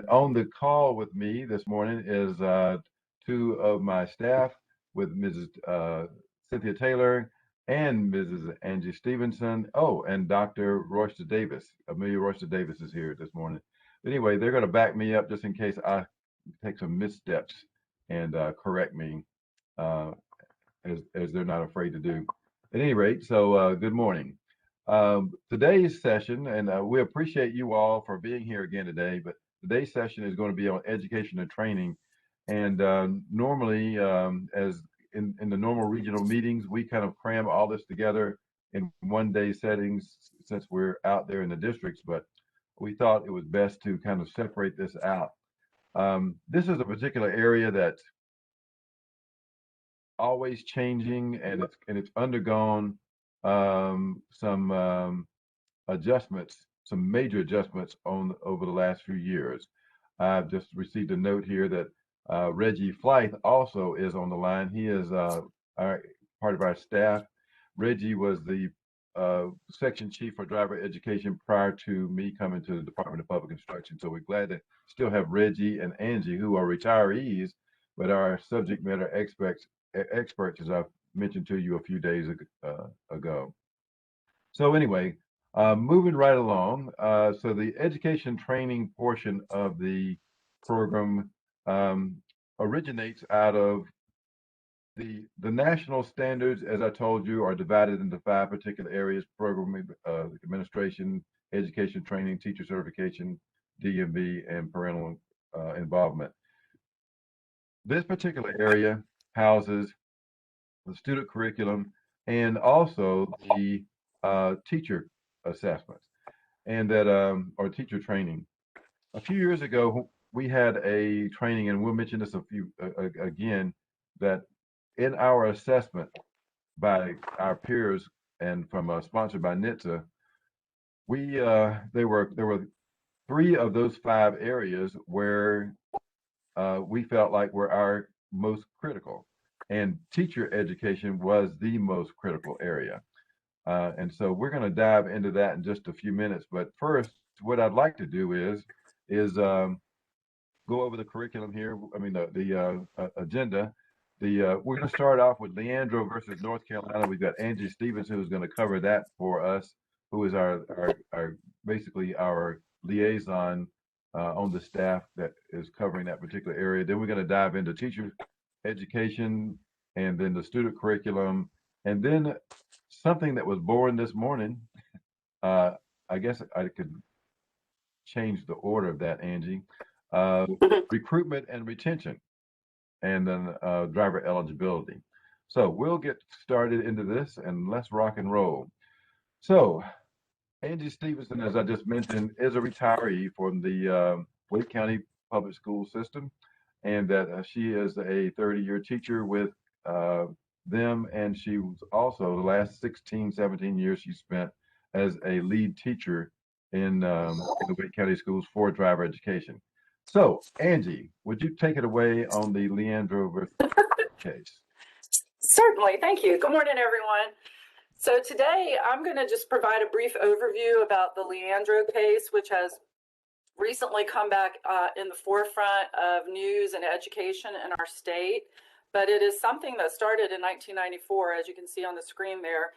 on the call with me this morning is two of my staff with Mrs. Cynthia Taylor and Mrs. Angie Stevenson. Oh, and Dr. Royster Davis. Amelia Royster Davis is here this morning. But anyway, they're going to back me up just in case I take some missteps and correct me uh, as they're not afraid to do. At any rate, so good morning. Today's session, and we appreciate you all for being here again today, but today's session is going to be on education and training. And normally, as in the normal regional meetings, we kind of cram all this together in one day settings since we're out there in the districts, but we thought it was best to kind of separate this out. This is a particular area that's always changing, and it's undergone some adjustments, some major adjustments over the last few years. I've just received a note here that Reggie Flythe also is on the line. He is part of our staff. Reggie was the section chief for driver education prior to me coming to the Department of Public Instruction. So we're glad to still have Reggie and Angie, who are retirees, but are subject matter experts, as I've mentioned to you a few days ago. So anyway, moving right along. So the education training portion of the program originates out of the national standards, as I told you, are divided into 5 particular areas: program administration, education training, teacher certification, DMV, and parental involvement. This particular area houses the student curriculum and also the teacher assessments and that or teacher training. A few years ago, we had a training, and we'll mention this again, that in our assessment by our peers and from sponsored by NHTSA, there were 3 of those 5 areas where we felt like were our most critical, and teacher education was the most critical area. And so we're going to dive into that in just a few minutes. But first, what I'd like to do is go over the curriculum here. I mean, the agenda. We're going to start off with Leandro versus North Carolina. We've got Angie Stevenson, who's going to cover that for us, who is our basically our liaison on the staff that is covering that particular area. Then we're going to dive into teacher education, and then the student curriculum, and then something that was born this morning. I guess I could change the order of that, Angie. Recruitment and retention, and then driver eligibility. So we'll get started into this, and let's rock and roll. So Angie Stevenson, as I just mentioned, is a retiree from the Wake County Public School System, and that she is a 30-year teacher with them, and she was also the last 16, 17 years she spent as a lead teacher in the Wake County schools for driver education. So, Angie, would you take it away on the Leandro versus case? Certainly, thank you. Good morning, everyone. So today I'm going to just provide a brief overview about the Leandro case, which has recently come back in the forefront of news and education in our state. But it is something that started in 1994, as you can see on the screen there,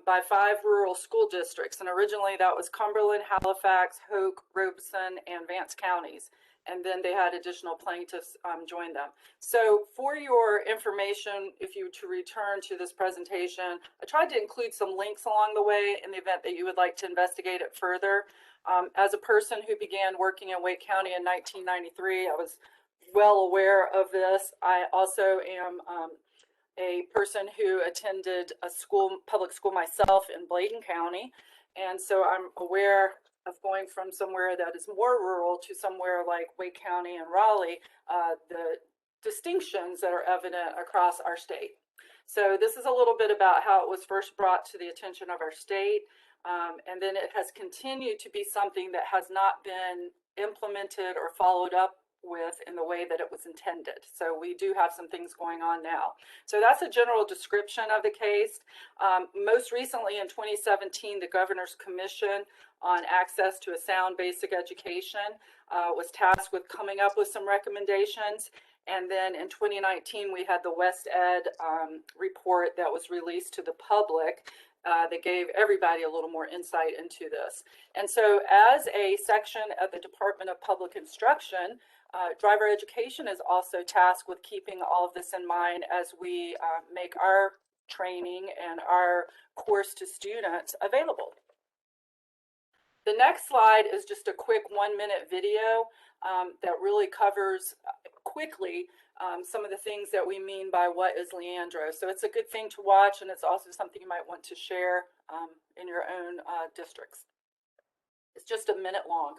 by 5 rural school districts. And originally that was Cumberland, Halifax, Hoke, Robeson, and Vance counties. And then they had additional plaintiffs join them. So for your information, if you were to return to this presentation, I tried to include some links along the way in the event that you would like to investigate it further. As a person who began working in Wake County in 1993, I was well aware of this. I also am a person who attended a public school myself in Bladen County. And so I'm aware of going from somewhere that is more rural to somewhere like Wake County and Raleigh, the distinctions that are evident across our state. So this is a little bit about how it was first brought to the attention of our state. And then it has continued to be something that has not been implemented or followed up with in the way that it was intended. So we do have some things going on now. So that's a general description of the case. Most recently in 2017, the Governor's Commission on Access to a Sound Basic Education was tasked with coming up with some recommendations. And then in 2019, we had the West Ed report that was released to the public that gave everybody a little more insight into this. And so as a section of the Department of Public Instruction, driver education is also tasked with keeping all of this in mind as we make our training and our course to students available. The next slide is just a quick 1-minute video that really covers quickly some of the things that we mean by what is Leandro. So it's a good thing to watch, and it's also something you might want to share in your own districts. It's just a minute long.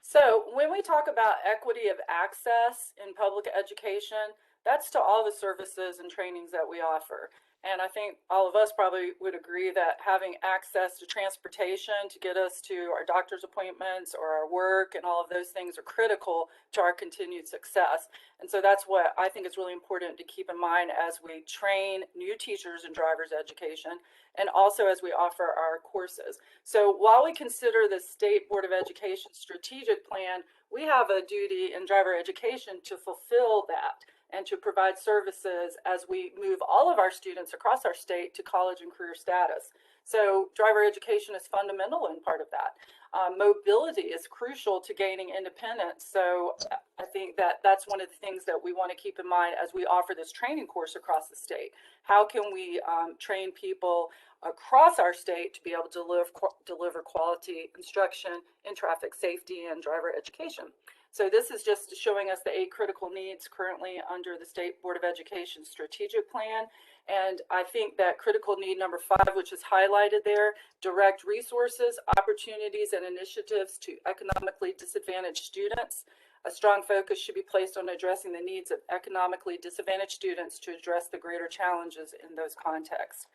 So when we talk about equity of access in public education, that's to all the services and trainings that we offer. And I think all of us probably would agree that having access to transportation to get us to our doctor's appointments or our work and all of those things are critical to our continued success. And so that's what I think is really important to keep in mind as we train new teachers in driver's education and also as we offer our courses. So while we consider the State Board of Education strategic plan, we have a duty in driver education to fulfill that and to provide services as we move all of our students across our state to college and career status. So driver education is fundamental in part of that. Mobility is crucial to gaining independence. So I think that that's one of the things that we want to keep in mind as we offer this training course across the state. How can we train people across our state to be able to deliver quality instruction in traffic safety and driver education? So this is just showing us the 8 critical needs currently under the State Board of Education strategic plan. And I think that critical need number 5, which is highlighted there, direct resources, opportunities, and initiatives to economically disadvantaged students. A strong focus should be placed on addressing the needs of economically disadvantaged students to address the greater challenges in those contexts.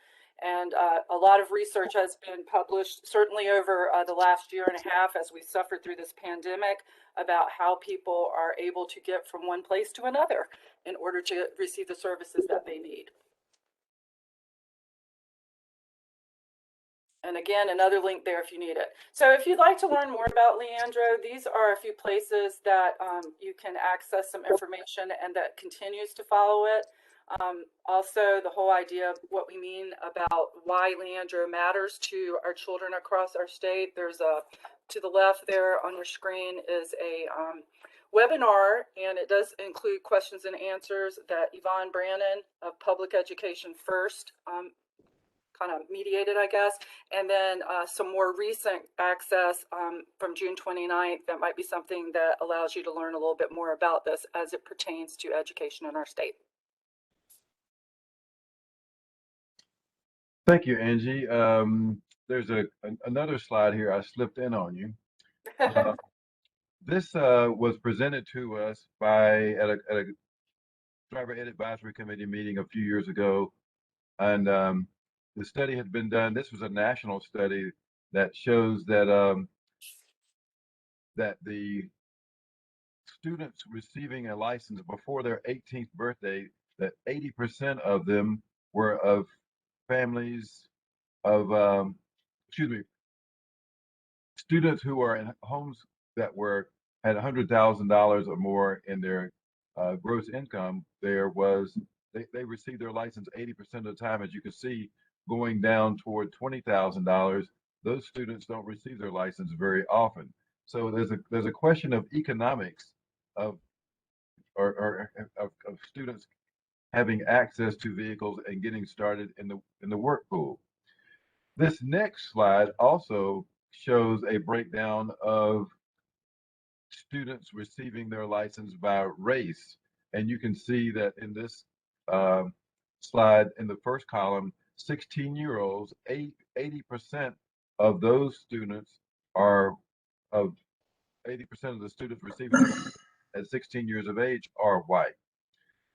And a lot of research has been published, certainly over the last year and a half as we suffered through this pandemic, about how people are able to get from one place to another in order to receive the services that they need. And again, another link there if you need it. So if you'd like to learn more about Leandro, these are a few places that you can access some information and that continues to follow it. Also, the whole idea of what we mean about why Leandro matters to our children across our state. There's to the left there on your screen is a webinar, and it does include questions and answers that Yvonne Brannon of Public Education First kind of mediated, I guess, and then some more recent access from June 29th that might be something that allows you to learn a little bit more about this as it pertains to education in our state. Thank you, Angie. There's another slide here. I slipped in on you. This was presented to us at a Driver Ed Advisory Committee meeting a few years ago, and the study had been done. This was a national study that shows that that the students receiving a license before their 18th birthday, that 80% of them were of families of, excuse me, students who are in homes that were had $100,000 or more in their gross income. They received their license 80% of the time, as you can see, going down toward $20,000. Those students don't receive their license very often. So there's a question of economics of of students having access to vehicles and getting started in the work pool. This next slide also shows a breakdown of students receiving their license by race. And you can see that in this uh, slide, in the first column, 16-year-olds, 80% of those students are of 80% of the students receiving their license at 16 years of age are white.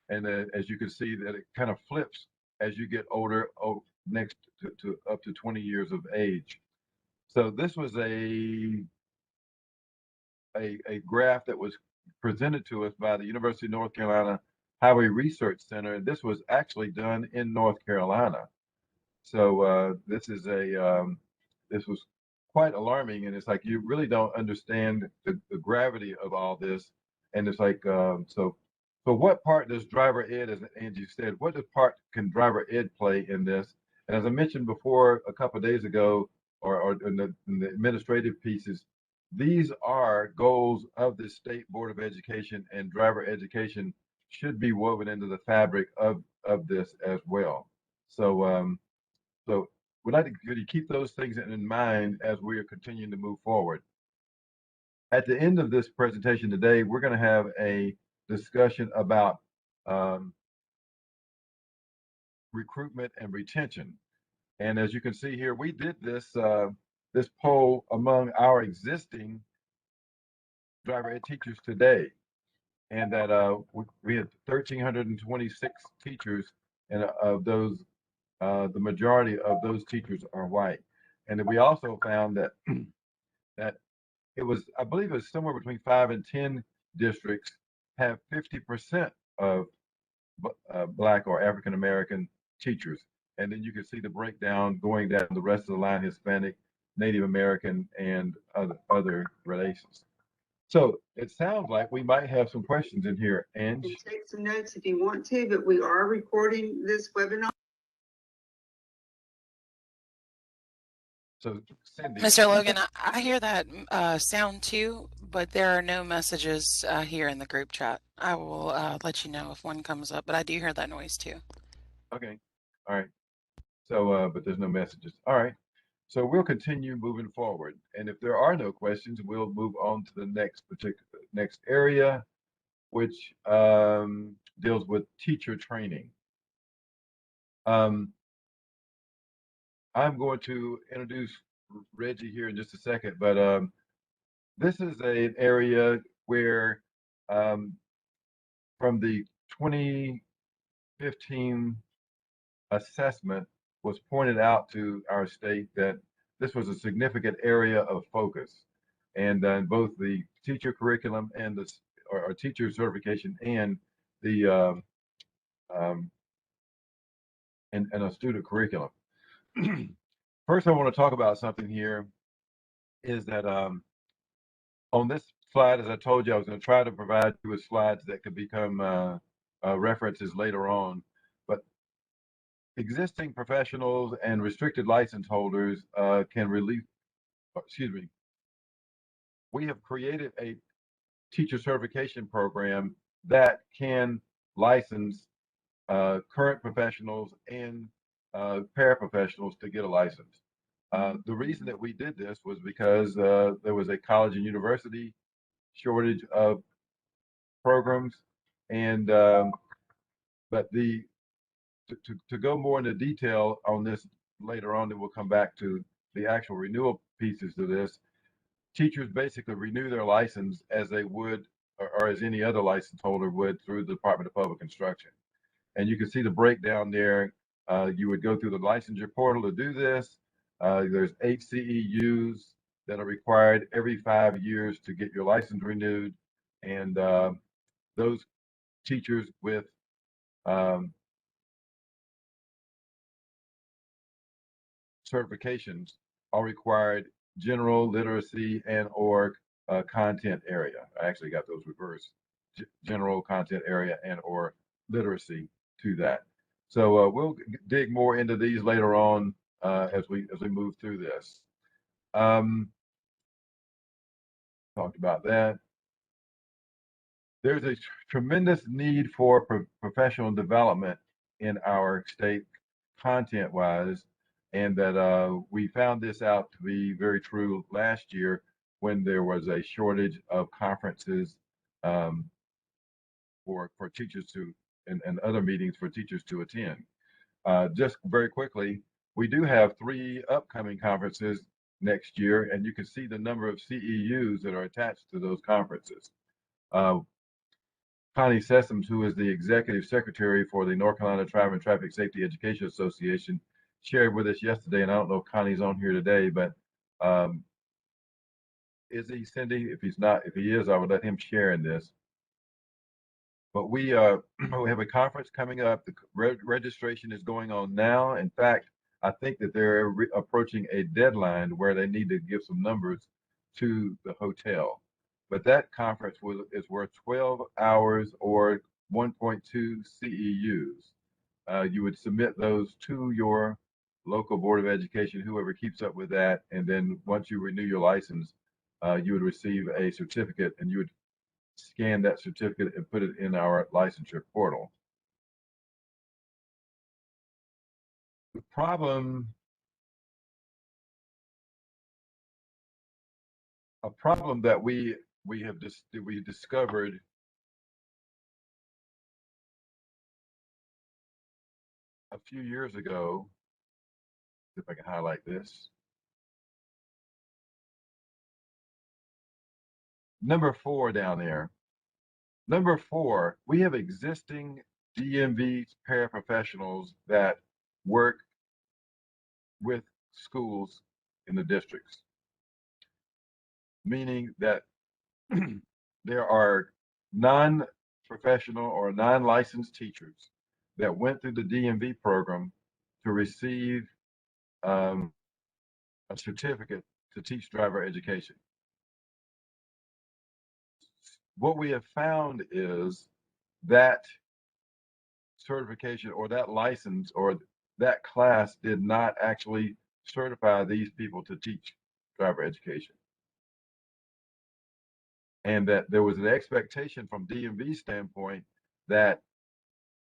And as you can see, that it kind of flips as you get older, next to up to 20 years of age. So this was a graph that was presented to us by the University of North Carolina Highway Research Center, and this was actually done in North Carolina. So this was quite alarming, and it's like you really don't understand the gravity of all this, and it's like so what part does driver ed, as Angie said, what part can driver ed play in this? And as I mentioned before a couple of days ago, or in the administrative pieces, these are goals of the State Board of Education, and driver education should be woven into the fabric of this as well. So we'd like to really keep those things in mind as we are continuing to move forward. At the end of this presentation today, we're going to have a discussion about recruitment and retention. And as you can see here, we did this poll among our existing driver ed teachers today, and that we had 1,326 teachers, and of those, the majority of those teachers are white. And then we also found that that it was, I believe, it was somewhere between 5 and 10 districts have 50% of Black or African American teachers. And then you can see the breakdown going down the rest of the line: Hispanic, Native American, and other relations. So it sounds like we might have some questions in here, and take some notes if you want to, but we are recording this webinar. So Cindy, Mr. Logan, I hear that sound too, but there are no messages here in the group chat. I will let you know if one comes up, but I do hear that noise too. okay, all right. So, but there's no messages. All right. So we'll continue moving forward, and if there are no questions, we'll move on to the next area, which deals with teacher training. I'm going to introduce Reggie here in just a second, but this is an area where from the 2015 assessment was pointed out to our state that this was a significant area of focus, and both the teacher curriculum and the or teacher certification and the and a student curriculum. First, I want to talk about something here is that on this slide, as I told you, I was going to try to provide you with slides that could become references later on. But existing professionals and restricted license holders can relieve, excuse me, we have created a teacher certification program that can license current professionals and paraprofessionals to get a license. The reason that we did this was because there was a college and university shortage of programs, and but to go more into detail on this later on, then we'll come back to the actual renewal pieces to this. Teachers basically renew their license as they would, or as any other license holder would, through the Department of Public Instruction. And you can see the breakdown there. You would go through the licensure portal to do this. There's 8 CEUs that are required every 5 years to get your license renewed. And those teachers with certifications all required general literacy and or content area. I actually got those reversed. General content area and or literacy to that. So we'll dig more into these later on as we move through this. Talked about that. There's a tremendous need for professional development in our state content-wise, and that we found this out to be very true last year when there was a shortage of conferences for teachers to and other meetings for teachers to attend. Just very quickly, we do have 3 upcoming conferences next year, and you can see the number of CEUs that are attached to those conferences. Connie Sessoms, who is the executive secretary for the North Carolina Driver and Traffic Safety Education Association, shared with us yesterday, and I don't know if Connie's on here today, but is he, Cindy? If he's not, if he is, I would let him share in this. But we have a conference coming up. The registration is going on now. In fact, I think that they're approaching a deadline where they need to give some numbers to the hotel. But that conference is worth 12 hours or 1.2 CEUs. You would submit those to your local Board of Education, whoever keeps up with that. And then once you renew your license, you would receive a certificate, and you would scan that certificate and put it in our licensure portal. The problem, a problem that we discovered a few years ago, if I can highlight this. Number 4 down there. Number 4, we have existing DMV paraprofessionals that work with schools in the districts, meaning that there are non-professional or non-licensed teachers that went through the DMV program to receive a certificate to teach driver education. What we have found is that certification or that license or that class did not actually certify these people to teach driver education. And that there was an expectation from DMV standpoint that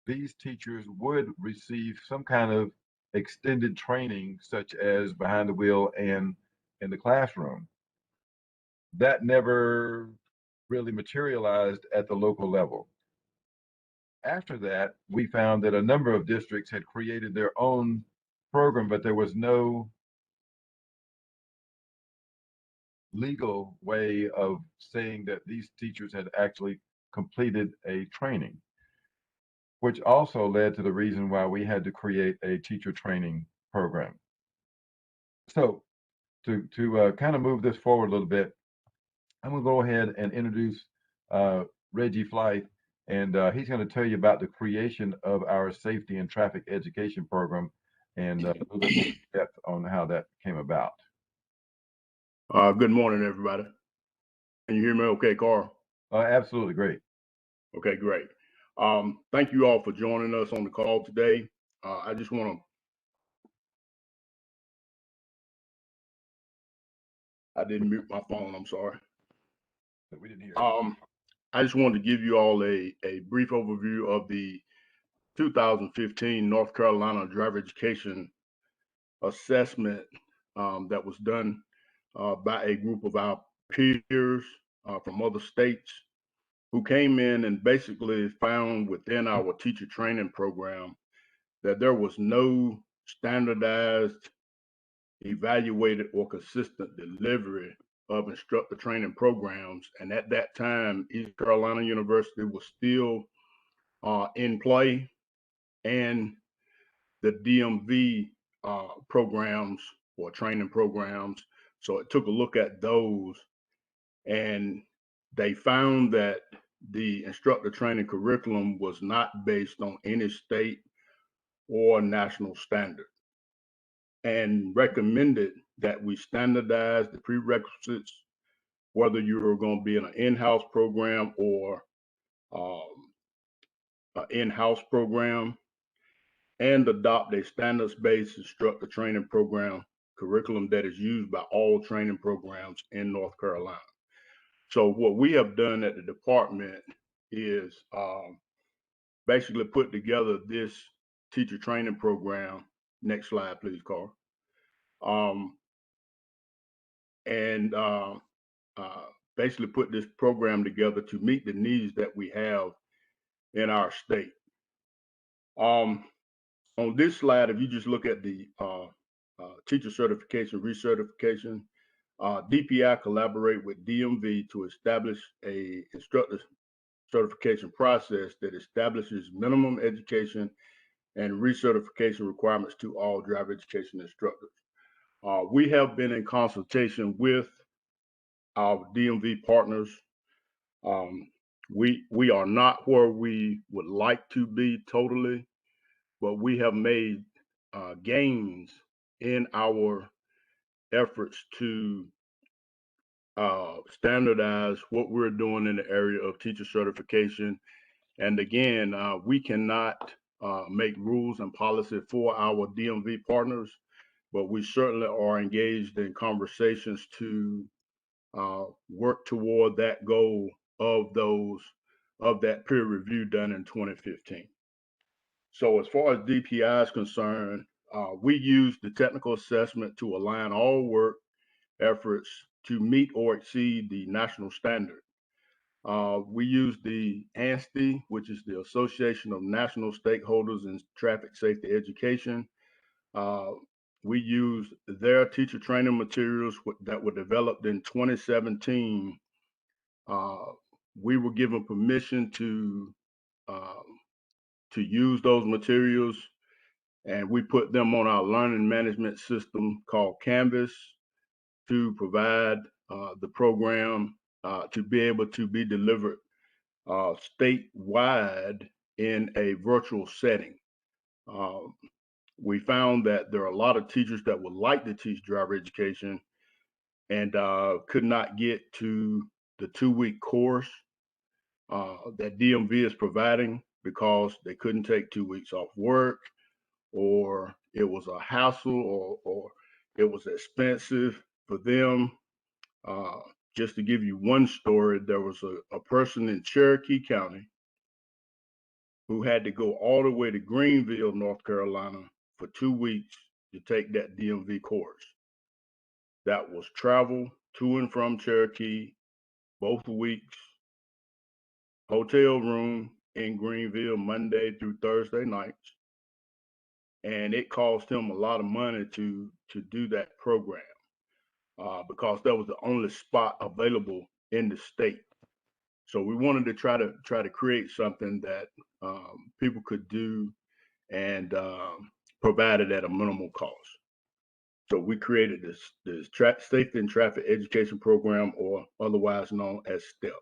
these teachers would receive some kind of extended training, such as behind the wheel and in the classroom. That never really materialized at the local level. After that, we found that a number of districts had created their own program, but there was no legal way of saying that these teachers had actually completed a training, which also led to the reason why we had to create a teacher training program. So to kind of move this forward a little bit, I'm going to go ahead and introduce Reggie Flythe, and he's going to tell you about the creation of our safety and traffic education program and a little bit more depth on how that came about. Good morning, everybody. Can you hear me okay, Carl? Absolutely, great. Okay, great. Thank you all for joining us on the call today. I just want to, I didn't mute my phone, I'm sorry. We didn't hear. I just wanted to give you all a brief overview of the 2015 North Carolina Driver Education Assessment that was done by a group of our peers from other states who came in and basically found within our teacher training program that there was no standardized, evaluated, or consistent delivery of instructor training programs. And at that time, East Carolina University was still in play, and the DMV programs or training programs. So it took a look at those, and they found that the instructor training curriculum was not based on any state or national standard. and recommended that we standardize the prerequisites, whether you're going to be in an in-house program or an in-house program, and adopt a standards-based instructor training program curriculum that is used by all training programs in North Carolina. So what we have done at the department is basically put together this teacher training program. Next slide, please, Carl. And basically put this program together to meet the needs that we have in our state. On this slide, if you just look at the teacher certification, recertification, DPI collaborate with DMV to establish a instructor certification process that establishes minimum education and recertification requirements to all driver education instructors. We have been in consultation with our DMV partners. We are not where we would like to be totally, but we have made gains in our efforts to standardize what we're doing in the area of teacher certification. And again, we cannot make rules and policy for our DMV partners, but we certainly are engaged in conversations to work toward that goal of that peer review done in 2015. So as far as DPI is concerned, we use the technical assessment to align all work efforts to meet or exceed the national standard. We use the ANSTI, which is the Association of National Stakeholders in Traffic Safety Education. We use their teacher training materials that were developed in 2017. We were given permission to use those materials, and we put them on our learning management system called Canvas to provide the program to be able to be delivered statewide in a virtual setting. We found that there are a lot of teachers that would like to teach driver education and could not get to the 2-week course that DMV is providing because they couldn't take 2 weeks off work, or it was a hassle, or it was expensive for them. Just to give you one story, there was a person in Cherokee County who had to go all the way to Greenville, North Carolina for 2 weeks to take that DMV course. That was travel to and from Cherokee, both weeks, hotel room in Greenville Monday through Thursday nights. And it cost him a lot of money to do that program because that was the only spot available in the state. So we wanted to try to create something that people could do and provide it at a minimal cost. So we created this Safety and Traffic Education Program, or otherwise known as STEP.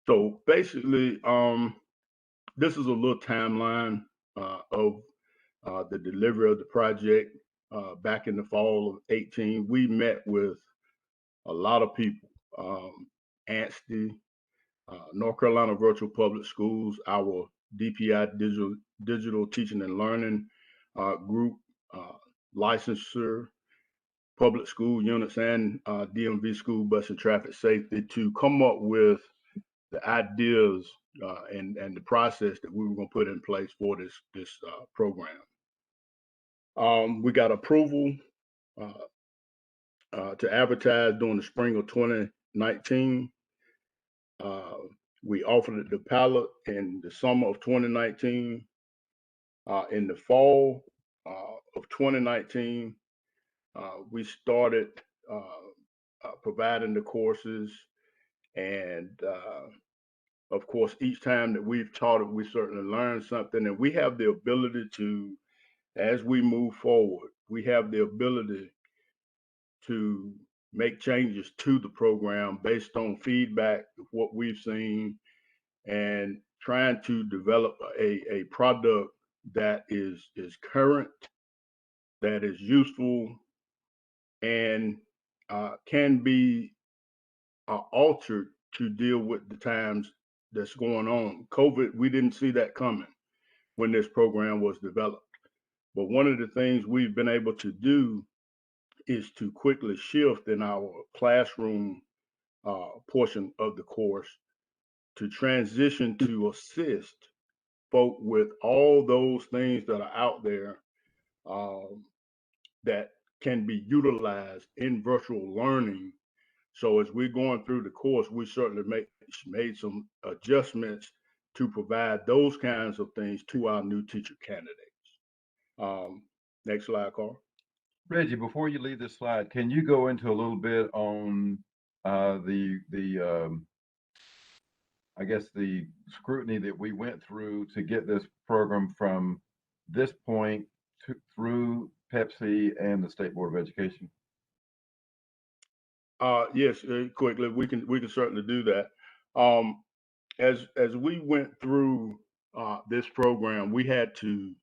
So basically, this is a little timeline of the delivery of the project. Back in the fall of 18, we met with a lot of people, ANSTI, North Carolina Virtual Public Schools, our DPI Digital Teaching and Learning group, licensure, public school units, and DMV School Bus and Traffic Safety to come up with the ideas and the process that we were going to put in place for this program. We got approval to advertise during the spring of 2019. We offered it the pilot in the summer of 2019. In the fall of 2019, we started providing the courses, and of course, each time that we've taught it, we certainly learned something, and we have the ability to, as we move forward, we have the ability to make changes to the program based on feedback of what we've seen, and trying to develop a product that is current, that is useful, and can be altered to deal with the times that's going on. COVID, we didn't see that coming when this program was developed. But one of the things we've been able to do is to quickly shift in our classroom portion of the course to transition to assist folk with all those things that are out there that can be utilized in virtual learning. So as we're going through the course, we certainly made some adjustments to provide those kinds of things to our new teacher candidates. Next slide, Carl. Reggie, before you leave this slide, can you go into a little bit on I guess the scrutiny that we went through to get this program from this point through Pepsi and the State Board of Education? Yes, quickly we can certainly do that. As we went through this program, we had to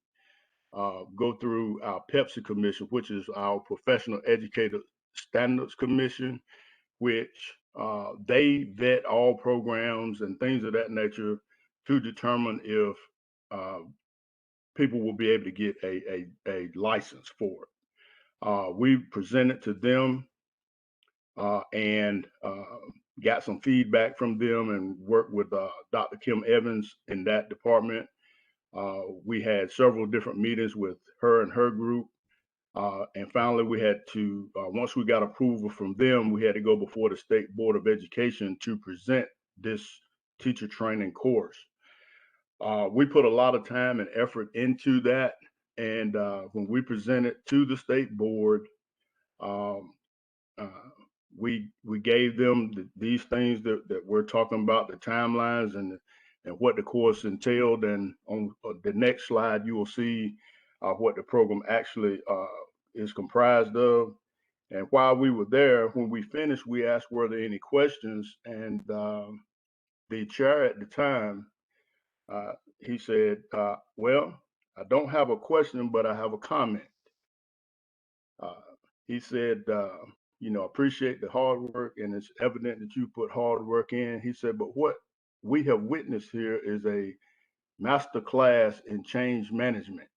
go through our Pepsi Commission, which is our Professional Educator Standards Commission, which they vet all programs and things of that nature to determine if people will be able to get a license for it. We presented to them and got some feedback from them and worked with Dr. Kim Evans in that department. We had several different meetings with her and her group. And finally, we had to, once we got approval from them, we had to go before the State Board of Education to present this teacher training course. We put a lot of time and effort into that. And when we presented to the State Board, we gave them these things that we're talking about, the timelines and what the course entailed. And on the next slide, you will see what the program actually is comprised of. And while we were there, when we finished, we asked, were there any questions? And the chair at the time, he said, well, I don't have a question, but I have a comment. He said, appreciate the hard work, and it's evident that you put hard work in. He said, but what we have witnessed here is a master class in change management.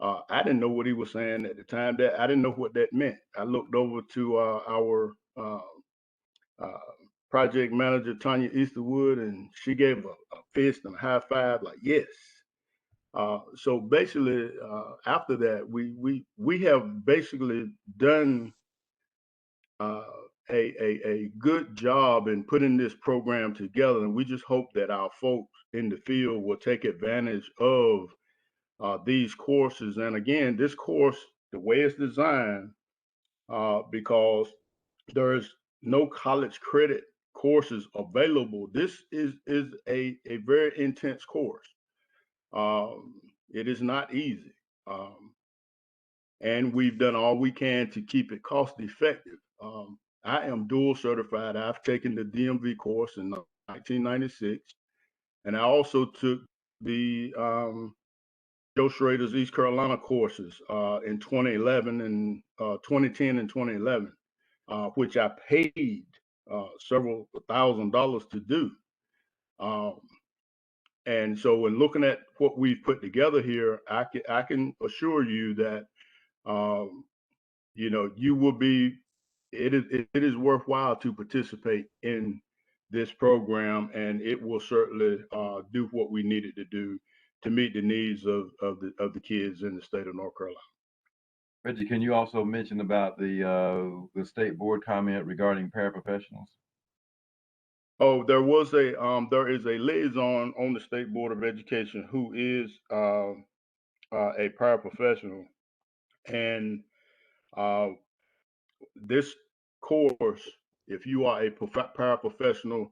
I didn't know what he was saying at the time. That I didn't know what that meant. I looked over to our project manager, Tanya Easterwood, and she gave a fist and a high five, like, yes. So basically, after that, we have basically done a good job in putting this program together, and we just hope that our folks in the field will take advantage of these courses. And again, this course, the way it's designed, because there's no college credit courses available, this is a very intense course. It is not easy. And we've done all we can to keep it cost effective. I am dual certified. I've taken the DMV course in 1996, and I also took the Joe Schrader's East Carolina courses in 2011 and 2010 and 2011, which I paid several $1,000s to do. And so when looking at what we've put together here, I can assure you that you will be. It is worthwhile to participate in this program, and it will certainly do what we needed to do to meet the needs of the kids in the state of North Carolina. Reggie, can you also mention about the state board comment regarding paraprofessionals? Oh, there is a liaison on the State Board of Education who is a paraprofessional, and this course, if you are a paraprofessional,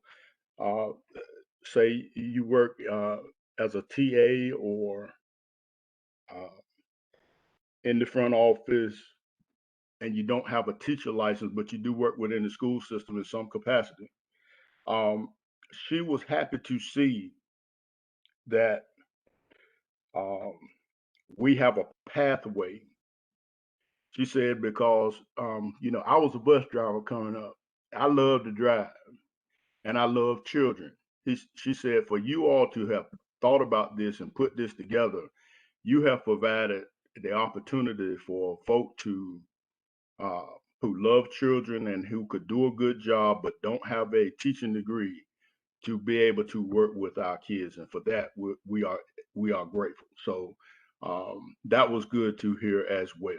say you work as a TA or in the front office, and you don't have a teacher license, but you do work within the school system in some capacity, she was happy to see that we have a pathway. She said, because, you know, I was a bus driver coming up. I love to drive and I love children. She said, for you all to have thought about this and put this together, you have provided the opportunity for folk to who love children and who could do a good job but don't have a teaching degree to be able to work with our kids, and for that we are grateful. So that was good to hear as well.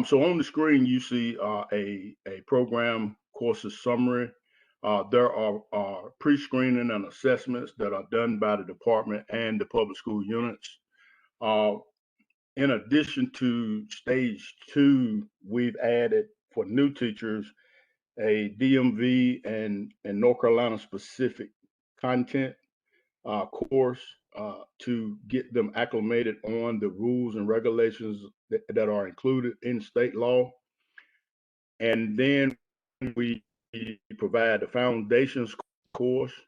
So on the screen you see a program courses summary. There are pre-screening and assessments that are done by the department and the public school units. In addition to stage 2, we've added for new teachers a DMV and North Carolina specific content course to get them acclimated on the rules and regulations that are included in state law. And then we provide the foundations course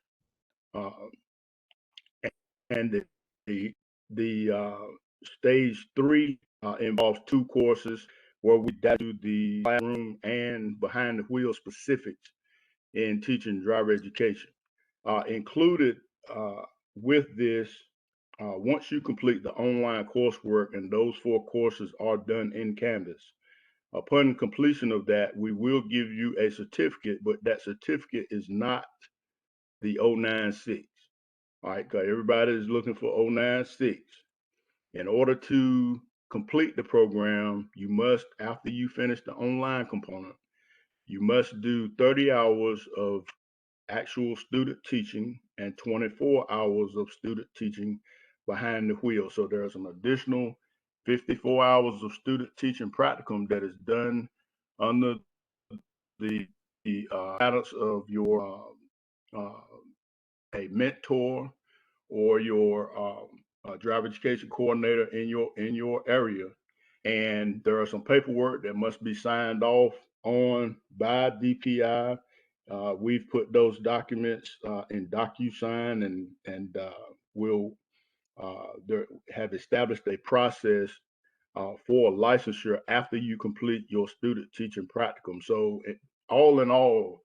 and the stage 3 involves 2 courses where we dive into the classroom and behind the wheel specifics in teaching driver education. Included with this, once you complete the online coursework and those 4 courses are done in Canvas, upon completion of that, we will give you a certificate, but that certificate is not the 096. All right, because everybody is looking for 096. In order to complete the program, you must, after you finish the online component, you must do 30 hours of actual student teaching and 24 hours of student teaching behind the wheel. So there's an additional 54 hours of student teaching practicum that is done under the guidance of your a mentor or your driver education coordinator in your area. And there are some paperwork that must be signed off on by DPI. We've put those documents in DocuSign, and we'll have established a process for licensure after you complete your student teaching practicum. So all in all,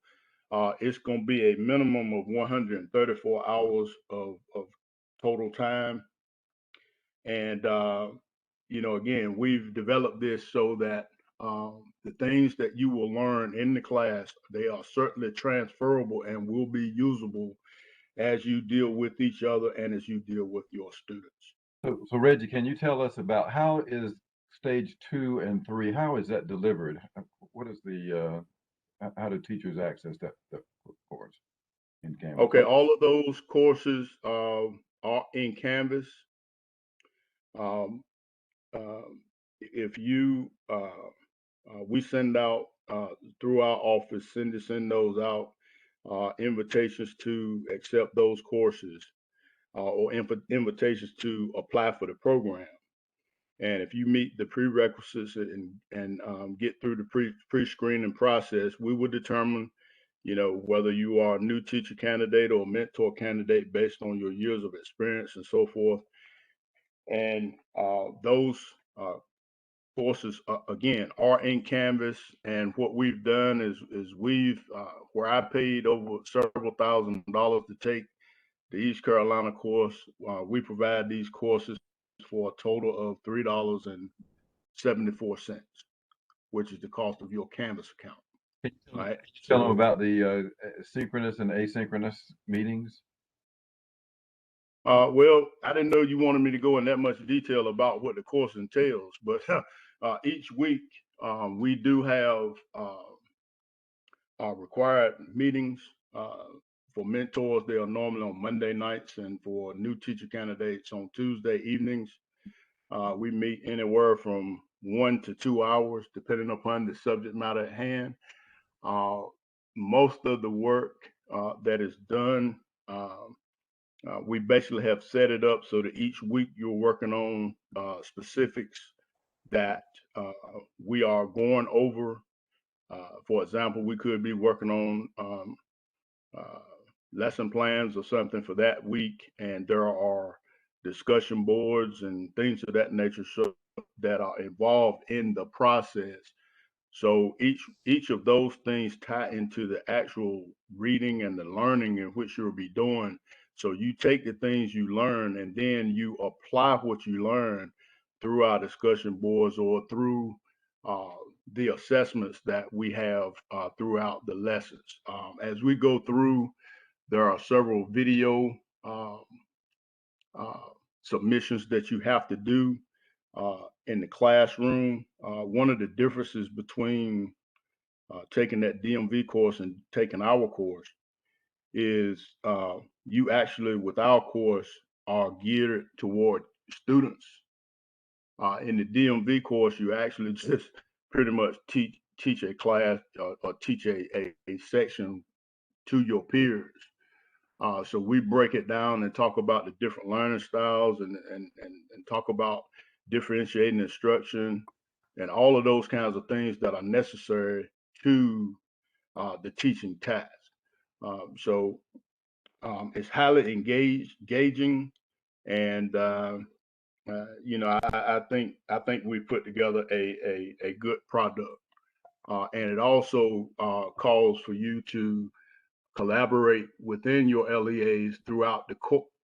it's going to be a minimum of 134 hours of total time. And, you know, again, we've developed this so that the things that you will learn in the class, they are certainly transferable and will be usable as you deal with each other and as you deal with your students. So Reggie, can you tell us about how is stage 2 and 3, how is that delivered? What is the, how do teachers access that course in Canvas? Okay, all of those courses are in Canvas. If you, we send out through our office, send those out, invitations to accept those courses or invitations to apply for the program. And if you meet the prerequisites and get through the pre-screening process, we will determine, you know, whether you are a new teacher candidate or mentor candidate based on your years of experience and so forth. And those courses again are in Canvas, and what we've done is we've where I paid over several $1,000s to take the East Carolina course. We provide these courses for a total of $3.74, which is the cost of your Canvas account. Right. Tell them about the synchronous and asynchronous meetings. Well, I didn't know you wanted me to go in that much detail about what the course entails, but each week we do have required meetings for mentors. They are normally on Monday nights, and for new teacher candidates on Tuesday evenings. We meet anywhere from 1 to 2 hours, depending upon the subject matter at hand. Most of the work that is done, we basically have set it up so that each week you're working on specifics that we are going over. For example, we could be working on lesson plans or something for that week, and there are discussion boards and things of that nature so that are involved in the process. So each of those things tie into the actual reading and the learning in which you'll be doing. So you take the things you learn and then you apply what you learn through our discussion boards or through uh, the assessments that we have throughout the lessons. As we go through, there are several video um, uh, submissions that you have to do in the classroom. One of the differences between taking that DMV course and taking our course is you actually, with our course, are geared toward students. In the DMV course, you actually just pretty much teach a class or teach a section to your peers. So we break it down and talk about the different learning styles and talk about differentiating instruction and all of those kinds of things that are necessary to the teaching task. So it's highly engaging, and I think we put together a good product, and it also calls for you to collaborate within your LEAs throughout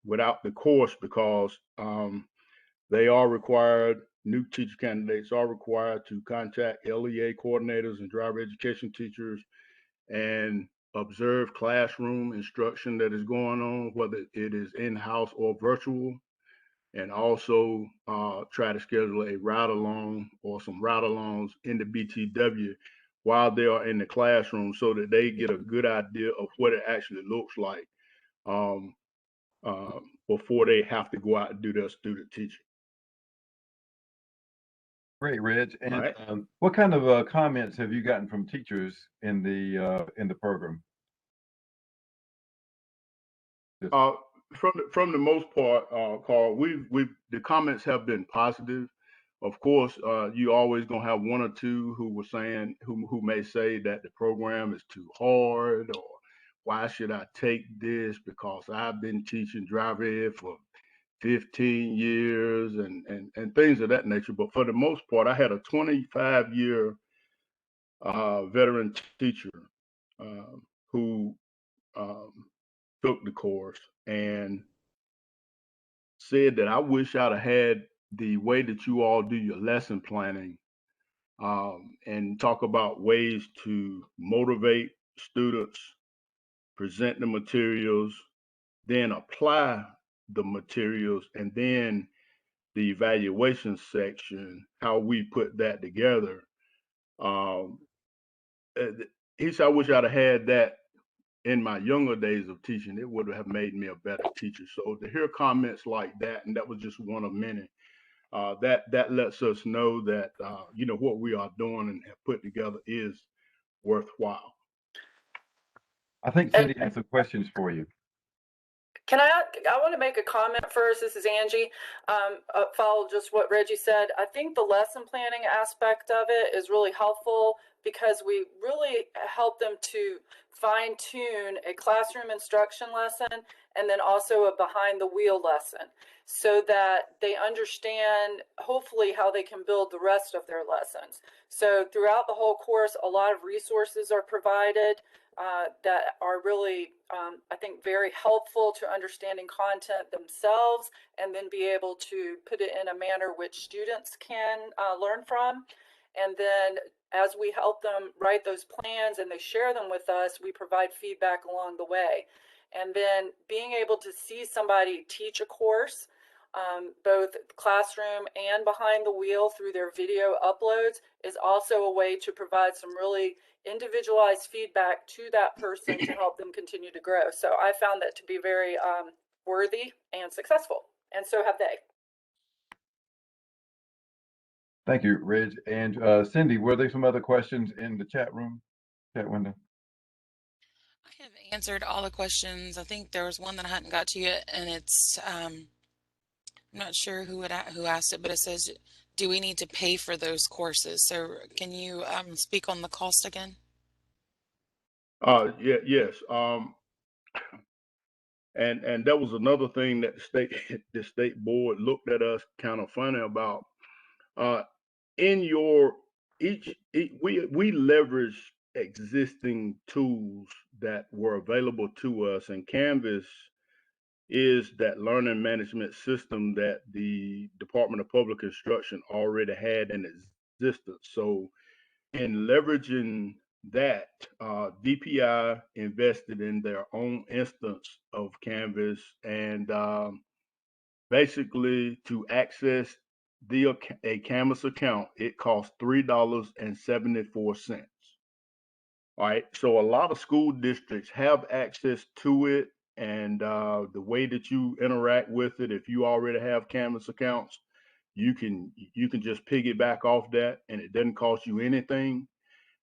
without the course because they are required. New teacher candidates are required to contact LEA coordinators and driver education teachers and observe classroom instruction that is going on, whether it is in-house or virtual, and also try to schedule a ride along or some ride alongs in the BTW while they are in the classroom so that they get a good idea of what it actually looks like um, before they have to go out and do their student teaching. Great, Reg. All And right. what kind of comments have you gotten from teachers in the program? From the most part, Carl, the comments have been positive. Of course, you always gonna have one or two who may say that the program is too hard or why should I take this because I've been teaching driver ed for 15 years and things of that nature. But for the most part, I had a 25-year veteran teacher who um, took the course and said that I wish I'd have had the way that you all do your lesson planning and talk about ways to motivate students, present the materials, then apply the materials, and then the evaluation section, how we put that together. Um, he said, I wish I'd have had that in my younger days of teaching. It would have made me a better teacher. So to hear comments like that, and that was just one of many, that lets us know that what we are doing and have put together is worthwhile. I think Cindy has some questions for you. I want to make a comment first. This is Angie. Follow just what Reggie said. I think the lesson planning aspect of it is really helpful because we really help them to fine tune a classroom instruction lesson and then also a behind the wheel lesson so that they understand hopefully how they can build the rest of their lessons. So throughout the whole course, a lot of resources are provided that are really, I think, very helpful to understanding content themselves and then be able to put it in a manner which students can learn from. And then as we help them write those plans and they share them with us, we provide feedback along the way. And then being able to see somebody teach a course, both classroom and behind the wheel through their video uploads is also a way to provide some really individualized feedback to that person to help them continue to grow. So I found that to be very worthy and successful, and so have they. Thank you, Reg. And Cindy, were there some other questions in the chat window? I have answered all the questions. I think there was one that I hadn't got to yet, and it's I'm not sure who asked it, but it says, "Do we need to pay for those courses?" So can you speak on the cost again? Yes. And that was another thing that the state the state board looked at us kind of funny about. In your we leverage existing tools that were available to us, and Canvas is that learning management system that the Department of Public Instruction already had in existence. So in leveraging that, DPI invested in their own instance of Canvas, and basically to access a Canvas account, it costs $3.74. All right, so a lot of school districts have access to it, and the way that you interact with it, if you already have Canvas accounts, you can just piggyback off that, and it doesn't cost you anything.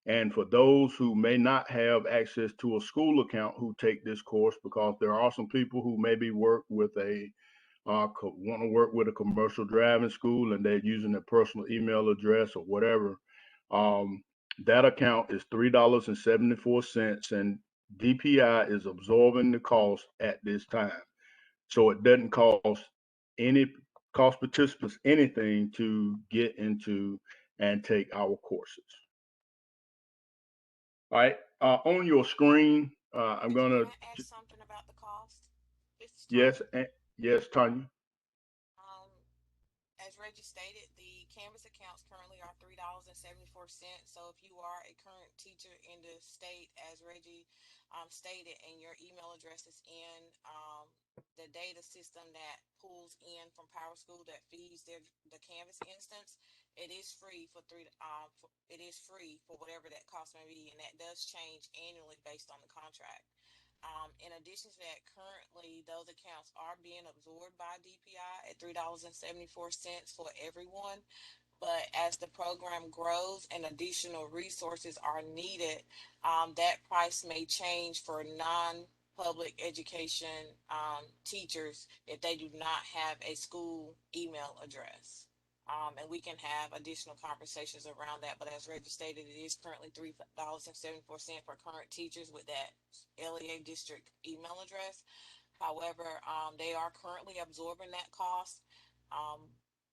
And for those who may not have access to a school account who take this course, because there are some people who maybe work with want to work with a commercial driving school and they're using their personal email address or whatever, um, that account is $3.74, and DPI is absorbing the cost at this time. So it doesn't cost participants anything to get into and take our courses. All right, on your screen, I'm gonna. Can I ask something about the cost? Yes, yes, Tanya. Um, as Reggie stated, the Canvas accounts currently are $3.74. So if you are a current teacher in the state, as Reggie stated, and your email address is in the data system that pulls in from PowerSchool that feeds the Canvas instance, it is free it is free for whatever that cost may be, and that does change annually based on the contract. In addition to that, currently those accounts are being absorbed by DPI at $3.74 for everyone. But as the program grows and additional resources are needed, that price may change for non-public education teachers if they do not have a school email address. And we can have additional conversations around that. But as Reggie stated, it is currently $3.74 for current teachers with that LEA district email address. However, they are currently absorbing that cost,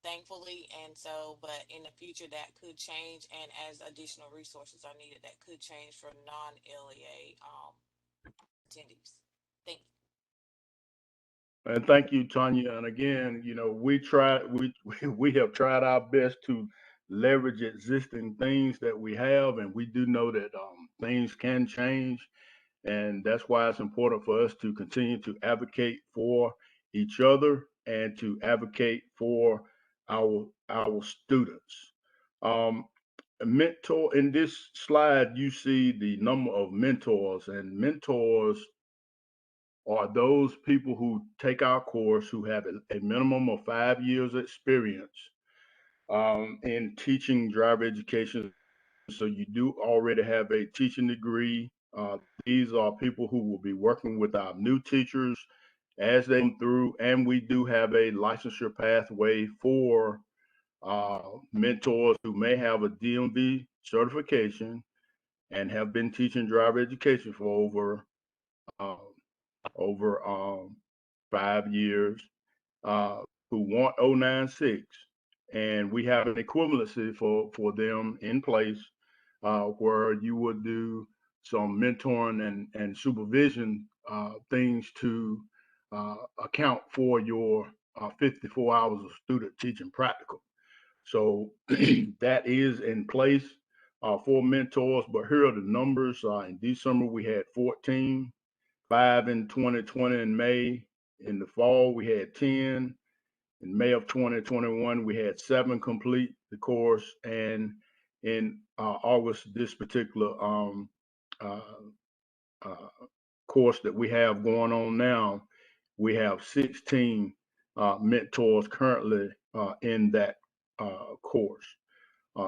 thankfully. And so, but in the future, that could change. And as additional resources are needed, that could change for non-LEA attendees. Thank you. And thank you, Tanya. And again, we have tried our best to leverage existing things that we have, and we do know that things can change, and that's why it's important for us to continue to advocate for each other and to advocate for our students. Mentor in this slide, you see the number of mentors, and mentors are those people who take our course who have a minimum of 5 years experience in teaching driver education. So you do already have a teaching degree. These are people who will be working with our new teachers as they come through, and we do have a licensure pathway for mentors who may have a DMV certification and have been teaching driver education for over 5 years, who want 096, and we have an equivalency for them in place, where you would do some mentoring and supervision things to account for your 54 hours of student teaching practical. So that is in place for mentors, but here are the numbers. In December, we had 14, 5 in 2020 in May. In the fall, we had 10. In May of 2021, we had 7 complete the course. And in August, this particular uh, course that we have going on now, we have 16 mentors currently in that course.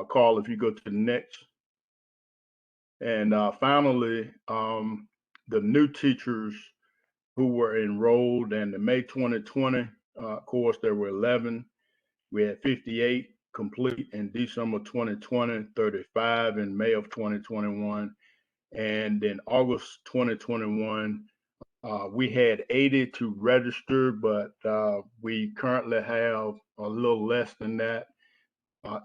Carl, if you go to the next. And finally, the new teachers who were enrolled in the May 2020 course, there were 11. We had 58 complete in December 2020, 35 in May of 2021. And in August 2021, We had 80 to register, but we currently have a little less than that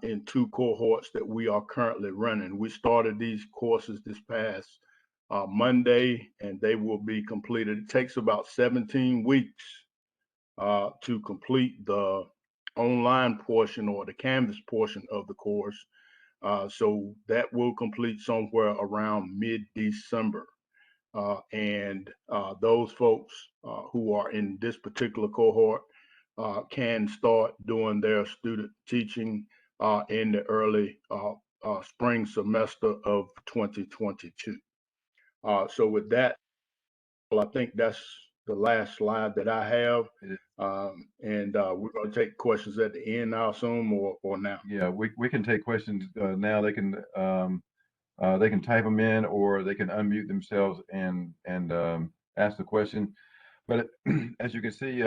in 2 cohorts that we are currently running. We started these courses this past Monday, and they will be completed. It takes about 17 weeks to complete the online portion or the Canvas portion of the course. So that will complete somewhere around mid-December. And those folks who are in this particular cohort can start doing their student teaching in the early spring semester of 2022. So with that, well, I think that's the last slide that I have. And we're going to take questions at the end, I assume, or now. Yeah, we can take questions now. They can type them in, or they can unmute themselves and ask the question. But as you can see,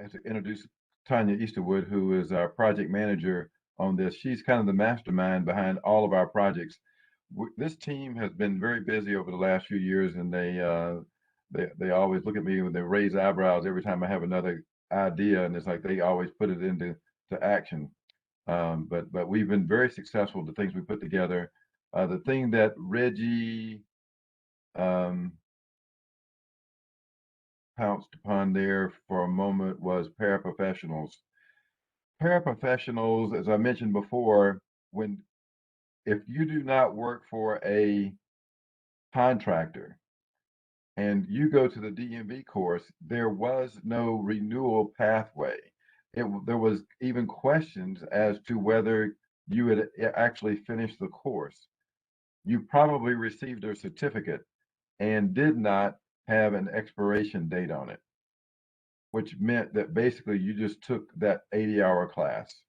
as to introduce Tanya Easterwood, who is our project manager on this. She's kind of the mastermind behind all of our projects. This team has been very busy over the last few years, and they always look at me when they raise eyebrows every time I have another idea, and it's like they always put it into action. But we've been very successful. The things we put together. The thing that Reggie pounced upon there for a moment was paraprofessionals. Paraprofessionals, as I mentioned before, if you do not work for a contractor and you go to the DMV course, there was no renewal pathway. There was even questions as to whether you had actually finished the course. You probably received a certificate and did not have an expiration date on it, which meant that basically you just took that 80-hour class.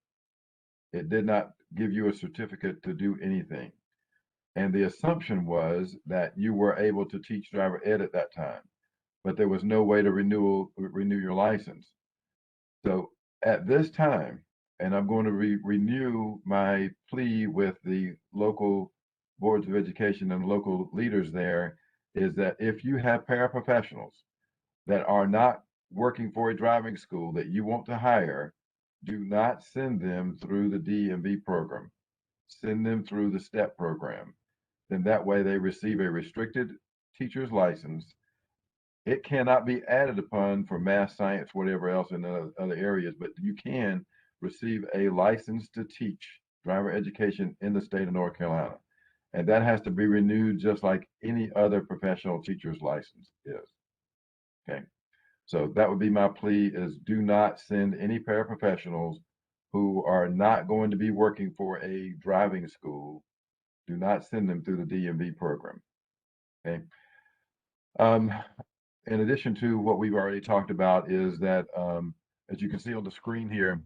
It did not give you a certificate to do anything. And the assumption was that you were able to teach driver ed at that time, but there was no way to renew your license. So at this time, and I'm going to renew my plea with the local boards of education and local leaders there, is that if you have paraprofessionals that are not working for a driving school that you want to hire, do not send them through the DMV program. Send them through the STEP program. Then that way they receive a restricted teacher's license. It cannot be added upon for math, science, whatever else in other areas, but you can receive a license to teach driver education in the state of North Carolina. And that has to be renewed just like any other professional teacher's license is. Okay. So that would be my plea, is do not send any paraprofessionals who are not going to be working for a driving school. Do not send them through the DMV program. Okay. In addition to what we've already talked about, is that as you can see on the screen here,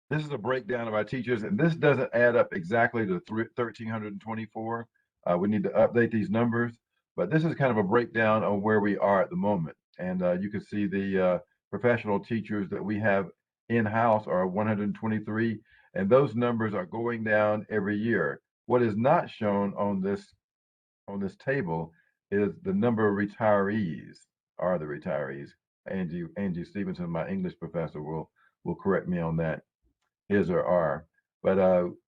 this is a breakdown of our teachers, and this doesn't add up exactly to 1,324. We need to update these numbers, but this is kind of a breakdown of where we are at the moment. And you can see the professional teachers that we have in-house are 123, and those numbers are going down every year. What is not shown on this table is the number of retirees. Are the retirees. Angie Stevenson, my English professor, will correct me on that, is or are. But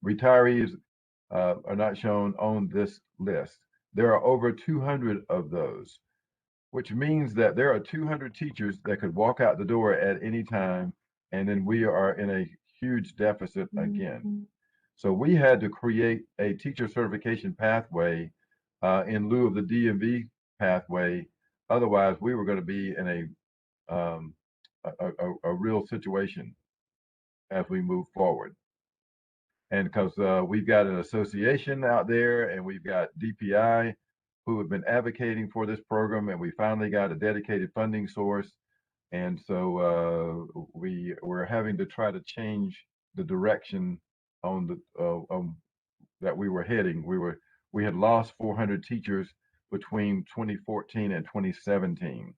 retirees are not shown on this list. There are over 200 of those, which means that there are 200 teachers that could walk out the door at any time, and then we are in a huge deficit again. So we had to create a teacher certification pathway in lieu of the DMV pathway. Otherwise, we were going to be in a real situation as we move forward. And because we've got an association out there, and we've got DPI who have been advocating for this program, and we finally got a dedicated funding source. And so we're having to try to change the direction on the that we were heading. We had lost 400 teachers between 2014 and 2017,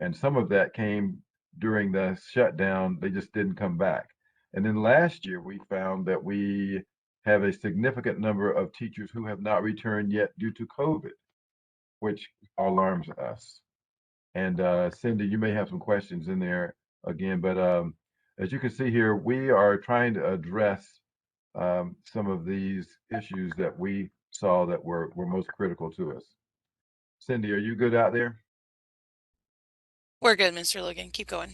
and some of that came during the shutdown. They just didn't come back. And then last year we found that we have a significant number of teachers who have not returned yet due to COVID, which alarms us. And Cindy, you may have some questions in there again, but as you can see here, we are trying to address some of these issues that we saw that were most critical to us. Cindy, are you good out there? We're good, Mr. Logan. Keep going.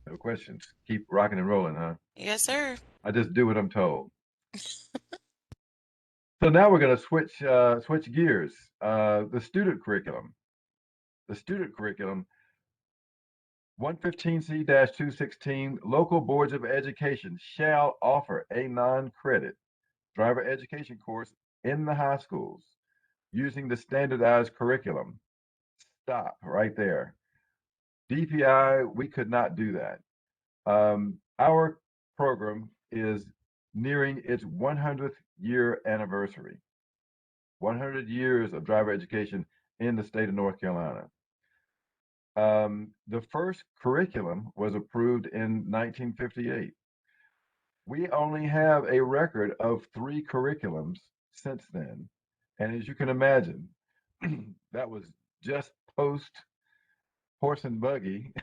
No questions. Keep rocking and rolling, huh? Yes, sir. I just do what I'm told. So now we're going to switch gears. The student curriculum. The student curriculum 115C-216, local boards of education shall offer a non-credit driver education course in the high schools using the standardized curriculum. Stop right there. DPI, we could not do that. Our program is nearing its 100th year anniversary. 100 years of driver education in the state of North Carolina. The first curriculum was approved in 1958. We only have a record of 3 curriculums since then. And as you can imagine, that was just post horse and buggy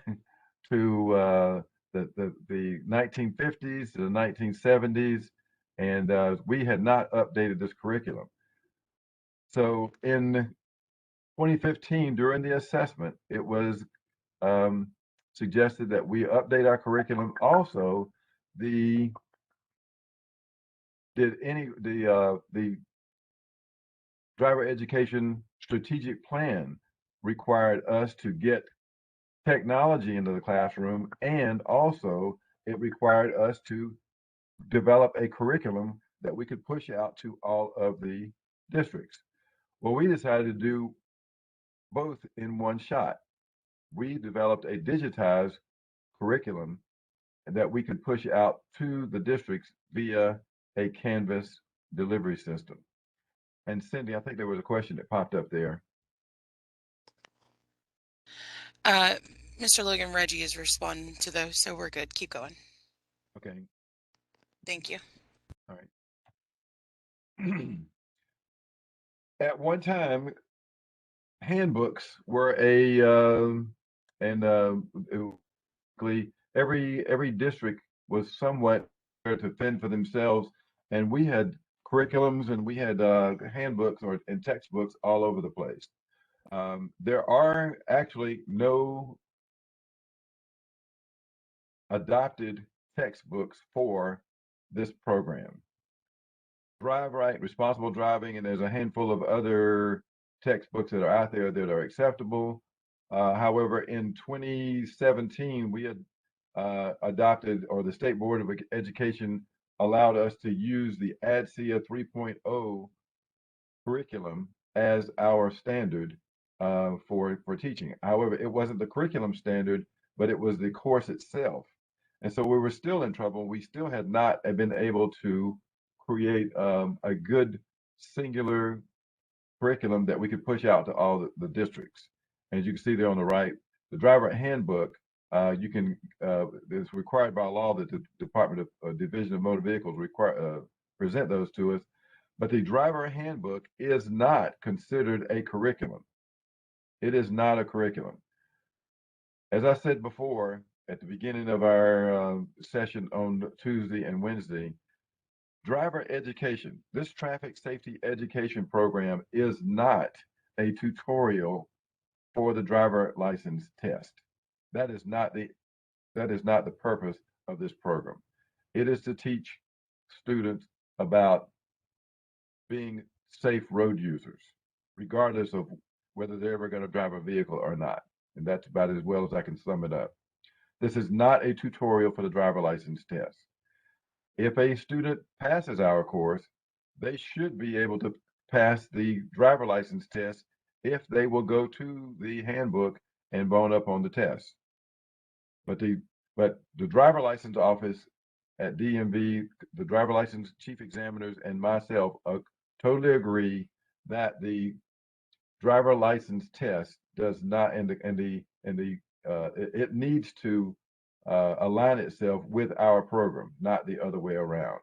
to the 1950s to the 1970s, and we had not updated this curriculum. So in 2015, during the assessment, it was suggested that we update our curriculum. Also, the driver education strategic plan required us to get technology into the classroom, and also it required us to develop a curriculum that we could push out to all of the districts. Well, we decided to do both in one shot. We developed a digitized curriculum that we could push out to the districts via a Canvas delivery system. And Cindy, I think there was a question that popped up there. Mr. Logan, Reggie is responding to those, so we're good. Keep going. Okay. Thank you. All right. At one time, handbooks were every district was somewhat to fend for themselves, and we had curriculums and we had handbooks and textbooks all over the place. There are actually no adopted textbooks for this program. Drive Right, Responsible Driving, and there's a handful of other textbooks that are out there that are acceptable. However, in 2017, we had adopted, or the State Board of Education allowed us to use the ADCIA 3.0 curriculum as our standard for teaching. However, it wasn't the curriculum standard, but it was the course itself. And so we were still in trouble. We still had not been able to create a good singular curriculum that we could push out to all the districts. And as you can see there on the right, the driver handbook, it's required by law that the Department of Division of Motor Vehicles present those to us. But the driver handbook is not considered a curriculum. It is not a curriculum. As I said before, at the beginning of our session on Tuesday and Wednesday, driver education, this traffic safety education program is not a tutorial for the driver license test. That is not the purpose of this program. It is to teach students about being safe road users, regardless of whether they're ever going to drive a vehicle or not. And that's about as well as I can sum it up. This is not a tutorial for the driver license test. If a student passes our course, they should be able to pass the driver license test if they will go to the handbook and bone up on the test. But the driver license office at DMV, the driver license chief examiners and myself totally agree that the driver license test does not, it needs to align itself with our program, not the other way around.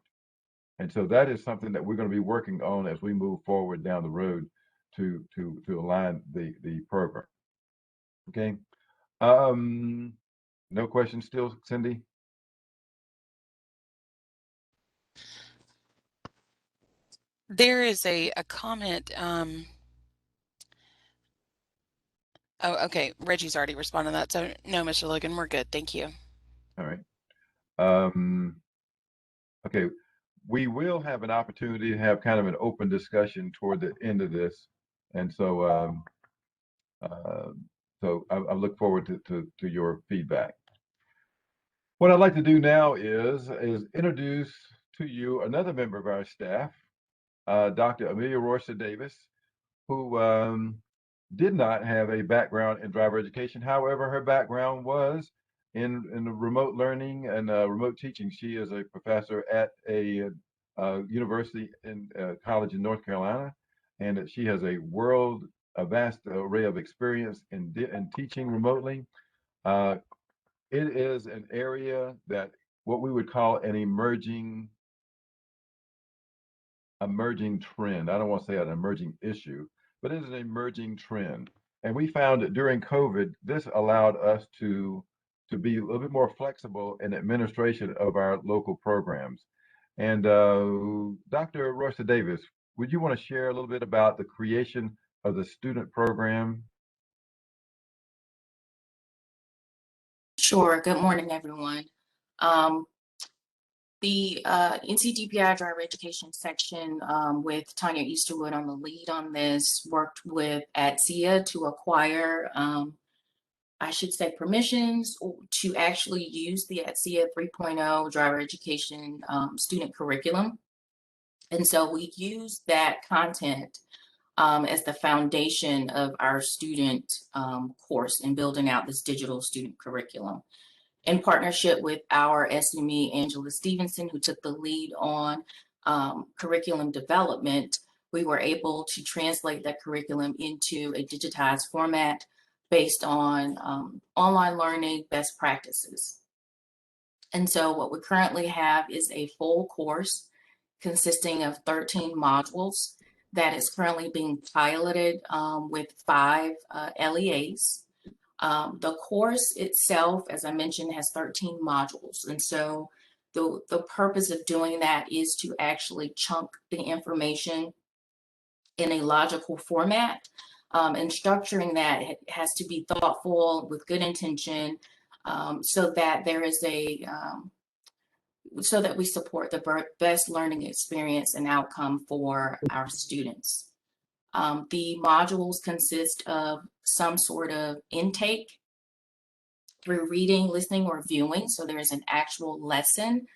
And so that is something that we're going to be working on as we move forward down the road to align the program. Okay. No questions still, Cindy? There is a comment. Oh, okay. Reggie's already responded to that. So no, Mr. Logan, we're good. Thank you. All right. Okay. We will have an opportunity to have kind of an open discussion toward the end of this. And so, I look forward to your feedback. What I'd like to do now is introduce to you another member of our staff, Dr. Amelia Royster Davis, who did not have a background in driver education. However, her background was in remote learning and remote teaching. She is a professor at a university in college in North Carolina, and she has a vast array of experience in teaching remotely. It is an area that what we would call an emerging trend. I don't want to say an emerging issue, but it is an emerging trend. And we found that during COVID, this allowed us to be a little bit more flexible in administration of our local programs. And Dr. Royster Davis, would you want to share a little bit about the creation of the student program? Sure. Good morning, everyone. The NCDPI Driver Education section with Tanya Easterwood on the lead on this worked with ATSIA to acquire, I should say, permissions to actually use the ATSIA 3.0 Driver Education student curriculum. And so we use that content as the foundation of our student course in building out this digital student curriculum. In partnership with our SME, Angela Stevenson, who took the lead on curriculum development, we were able to translate that curriculum into a digitized format based on online learning best practices. And so what we currently have is a full course consisting of 13 modules that is currently being piloted with 5 LEAs. The course itself, as I mentioned, has 13 modules. And so the purpose of doing that is to actually chunk the information in a logical format. And structuring that has to be thoughtful with good intention, so that there is so that we support the best learning experience and outcome for our students. The modules consist of some sort of intake through reading, listening, or viewing. So there is an actual lesson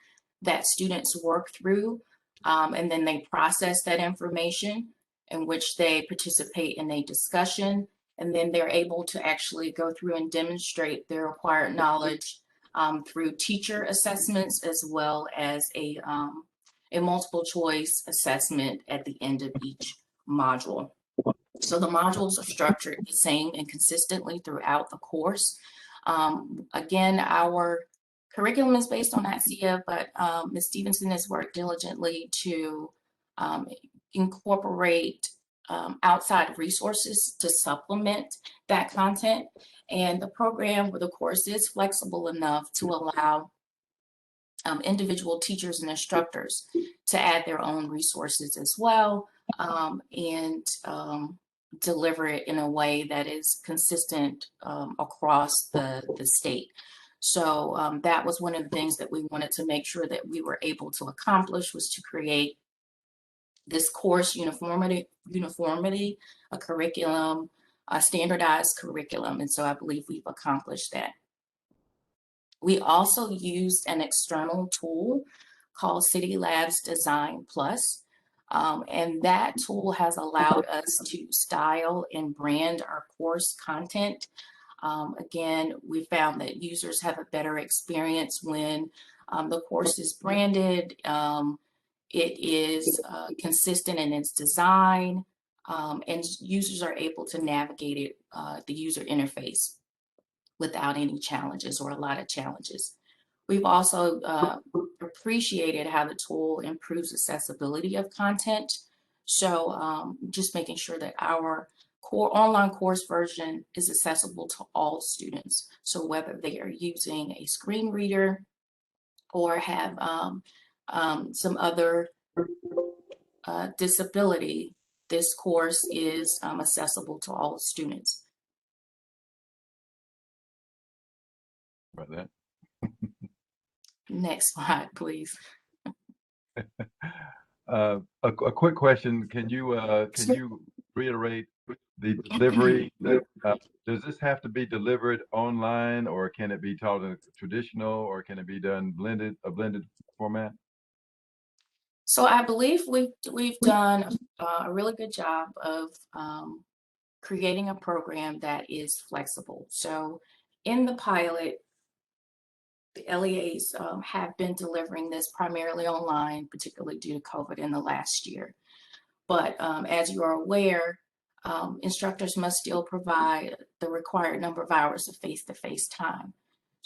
that students work through, and then they process that information, in which they participate in a discussion, and then they're able to actually go through and demonstrate their acquired knowledge through teacher assessments, as well as a multiple choice assessment at the end of each module. So the modules are structured the same and consistently throughout the course. Again, our curriculum is based on ATSIA, but Ms. Stevenson has worked diligently to incorporate outside resources to supplement that content. And the program or the course is flexible enough to allow individual teachers and instructors to add their own resources as well, and deliver it in a way that is consistent across the state. So that was one of the things that we wanted to make sure that we were able to accomplish, was to create this course uniformity, a curriculum, a standardized curriculum. And so I believe we've accomplished that. We also used an external tool called City Labs Design Plus. And that tool has allowed us to style and brand our course content. Again, we found that users have a better experience when the course is branded. It is consistent in its design, and users are able to navigate it, the user interface, without any challenges or a lot of challenges. We've also appreciated how the tool improves accessibility of content. So just making sure that our online course version is accessible to all students. So whether they are using a screen reader or have some other disability, this course is accessible to all students. About that. Next slide, please. A quick question. Can you reiterate the delivery? Does this have to be delivered online, or can it be taught in a traditional, or can it be done a blended format? So I believe we've done a really good job of creating a program that is flexible. So in the pilot, the LEAs have been delivering this primarily online, particularly due to COVID in the last year. But as you are aware, instructors must still provide the required number of hours of face-to-face time.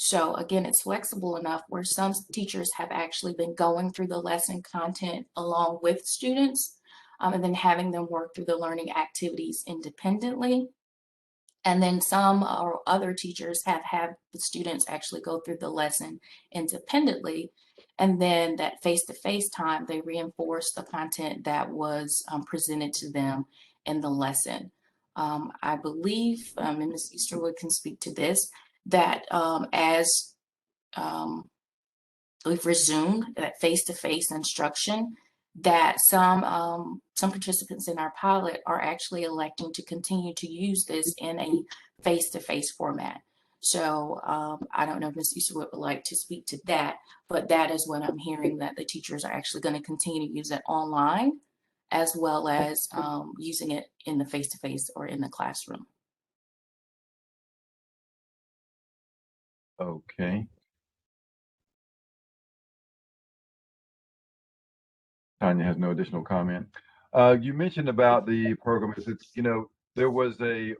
So again, it's flexible enough where some teachers have actually been going through the lesson content along with students, and then having them work through the learning activities independently. And then some or other teachers have had the students actually go through the lesson independently. And then that face-to-face time, they reinforce the content that was presented to them in the lesson. I believe, and Ms. Easterwood can speak to this, that as we've resumed that face-to-face instruction, that some participants in our pilot are actually electing to continue to use this in a face-to-face format. So I don't know if Ms. Easterwood would like to speak to that, but that is what I'm hearing, that the teachers are actually going to continue to use it online as well as using it in the face-to-face or in the classroom. Okay. Tanya has no additional comment. You mentioned about the program. There was a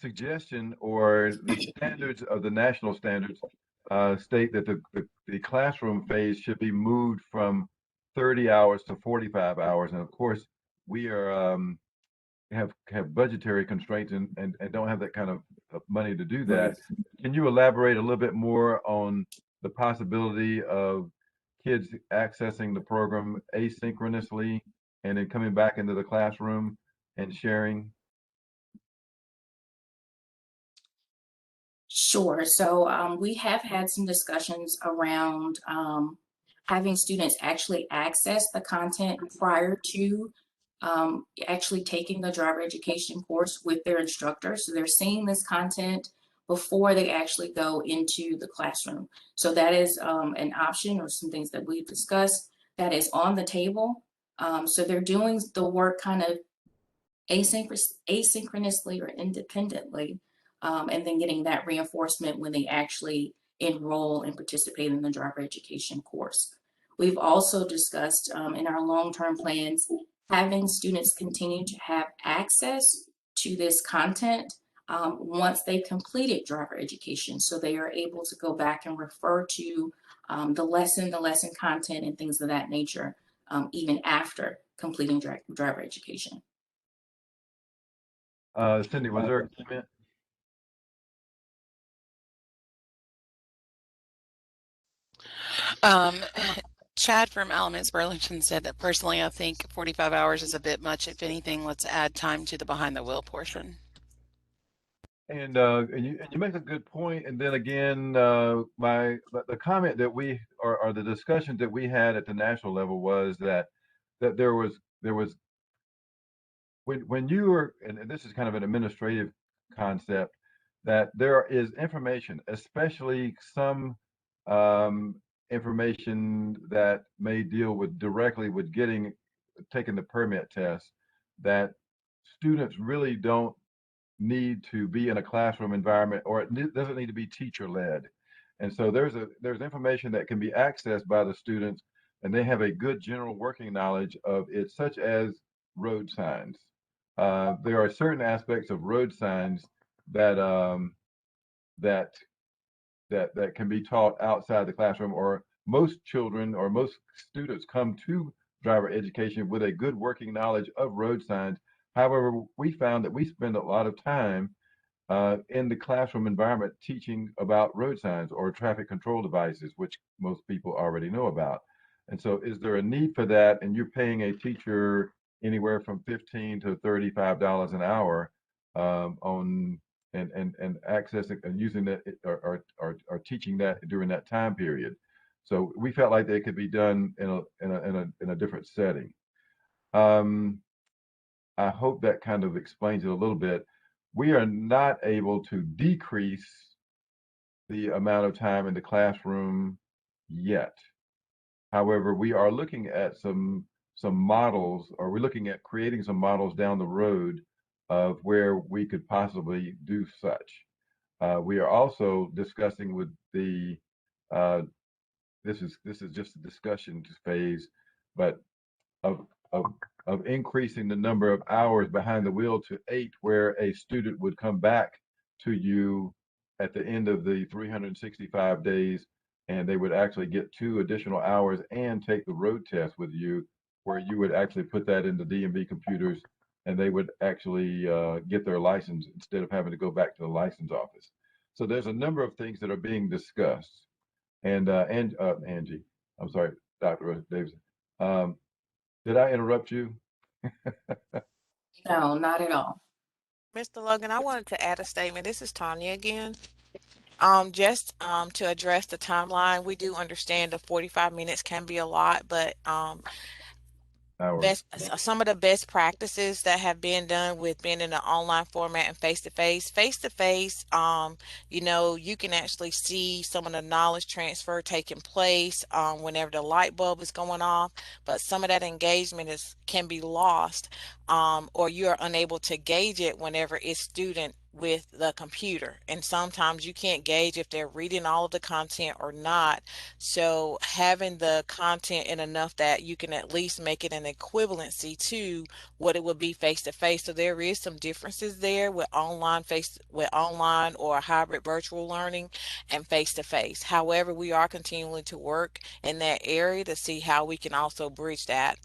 suggestion, or the standards of the national standards state that the classroom phase should be moved from 30 hours to 45 hours. And of course, we have budgetary constraints and don't have that kind of money to do that. Can you elaborate a little bit more on the possibility of kids accessing the program asynchronously and then coming back into the classroom and sharing? Sure. So we have had some discussions around having students actually access the content prior to actually taking the driver education course with their instructor. So they're seeing this content before they actually go into the classroom. So that is an option, or some things that we've discussed that is on the table. So they're doing the work kind of asynchronously or independently, and then getting that reinforcement when they actually enroll and participate in the driver education course. We've also discussed in our long-term plans having students continue to have access to this content once they completed driver education, so they are able to go back and refer to the lesson content and things of that nature, even after completing driver education. Cindy, was there a comment? Chad from Alamance Burlington said that personally, I think 45 hours is a bit much. If anything, let's add time to the behind the wheel portion. And you make a good point. And then again, the comment that or the discussion that we had at the national level was that there was when you were, and this is kind of an administrative concept, that there is information, especially some information that may deal directly with taking the permit test, that students really don't need to be in a classroom environment, or it doesn't need to be teacher led. And so there's information that can be accessed by the students, and they have a good general working knowledge of it, such as road signs. There are certain aspects of road signs that that that can be taught outside the classroom, or most children or most students come to driver education with a good working knowledge of road signs. However, we found that we spend a lot of time in the classroom environment teaching about road signs or traffic control devices, which most people already know about. And so is there a need for that? And you're paying a teacher anywhere from $15 to $35 an hour on and accessing and using that or teaching that during that time period. So we felt like they could be done in a different setting. I hope that kind of explains it a little bit. We are not able to decrease the amount of time in the classroom yet. However, we are looking at some models, or we're looking at creating some models down the road of where we could possibly do such. We are also discussing with the uh, this is just a discussion phase, but of of of increasing the number of hours behind the wheel to 8, where a student would come back to you at the end of the 365 days, and they would actually get 2 additional hours and take the road test with you, where you would actually put that in the DMV computers, and they would actually get their license instead of having to go back to the license office. So there's a number of things that are being discussed. And Angie, I'm sorry, Dr. Davis. Um, did I interrupt you? No, not at all. Mr. Logan, I wanted to add a statement. This is Tanya again. Just to address the timeline, we do understand the 45 minutes can be a lot, but Hours. some of the best practices that have been done with being in an online format and face to face, you know, you can actually see some of the knowledge transfer taking place whenever the light bulb is going off, but some of that engagement is can be lost, or you're unable to gauge it whenever it's student with the computer, and sometimes you can't gauge if they're reading all of the content or not. So having the content in enough that you can at least make it an equivalency to what it would be face to face. So there is some differences there with online or hybrid virtual learning and face to face. However, we are continuing to work in that area to see how we can also bridge that.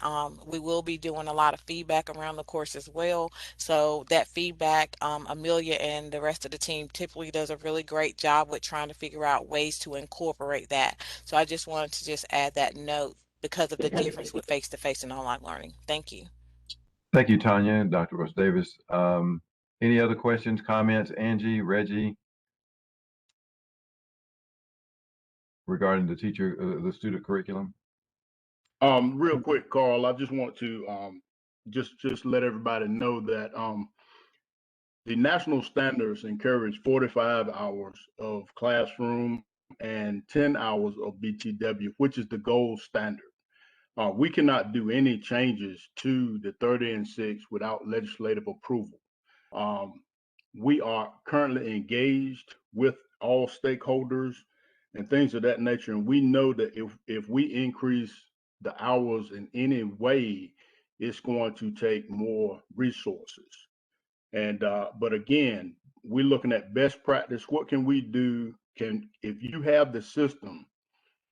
We will be doing a lot of feedback around the course as well. So that feedback, Amelia and the rest of the team typically does a really great job with trying to figure out ways to incorporate that. So I just wanted to just add that note because of the difference with face-to-face and online learning. Thank you. Thank you, Tanya and Dr. Russ Davis. Any other questions, comments, Angie, Reggie, regarding the student curriculum? Real quick, Carl, I just want to just let everybody know that the national standards encourage 45 hours of classroom and 10 hours of BTW, which is the gold standard. We cannot do any changes to the 30 and 6 without legislative approval. We are currently engaged with all stakeholders and things of that nature, and we know that if we increase the hours in any way, it's going to take more resources. And but again, we're looking at best practice. What can we do? If you have the system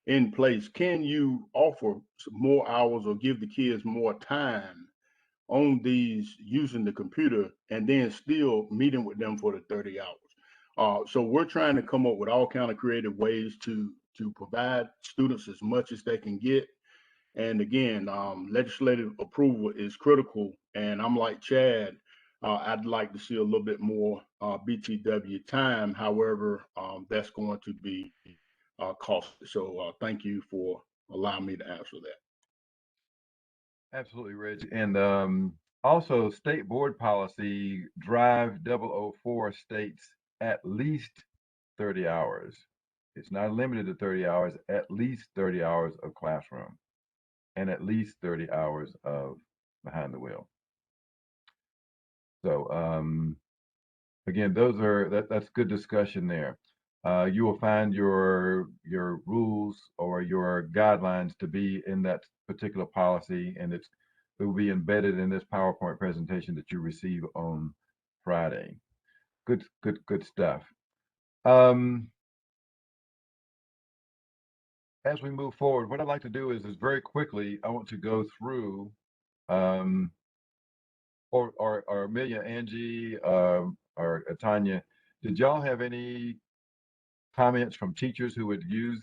in place, can you offer more hours or give the kids more time on these using the computer and then still meeting with them for the 30 hours? So we're trying to come up with all kind of creative ways to provide students as much as they can get. And again, legislative approval is critical. And I'm like Chad, I'd like to see a little bit more BTW time. However, that's going to be costly. So thank you for allowing me to answer that. Absolutely, Reggie. And also, state board policy Drive 004 states at least 30 hours. It's not limited to 30 hours, at least 30 hours of classroom and at least 30 hours of behind the wheel. So again, that's good discussion there. You will find your rules or your guidelines to be in that particular policy, and it will be embedded in this PowerPoint presentation that you receive on Friday. Good stuff. as we move forward, what I'd like to do is very quickly, I want to go through, um, or Amelia, Angie, or Tanya, did y'all have any comments from teachers who would use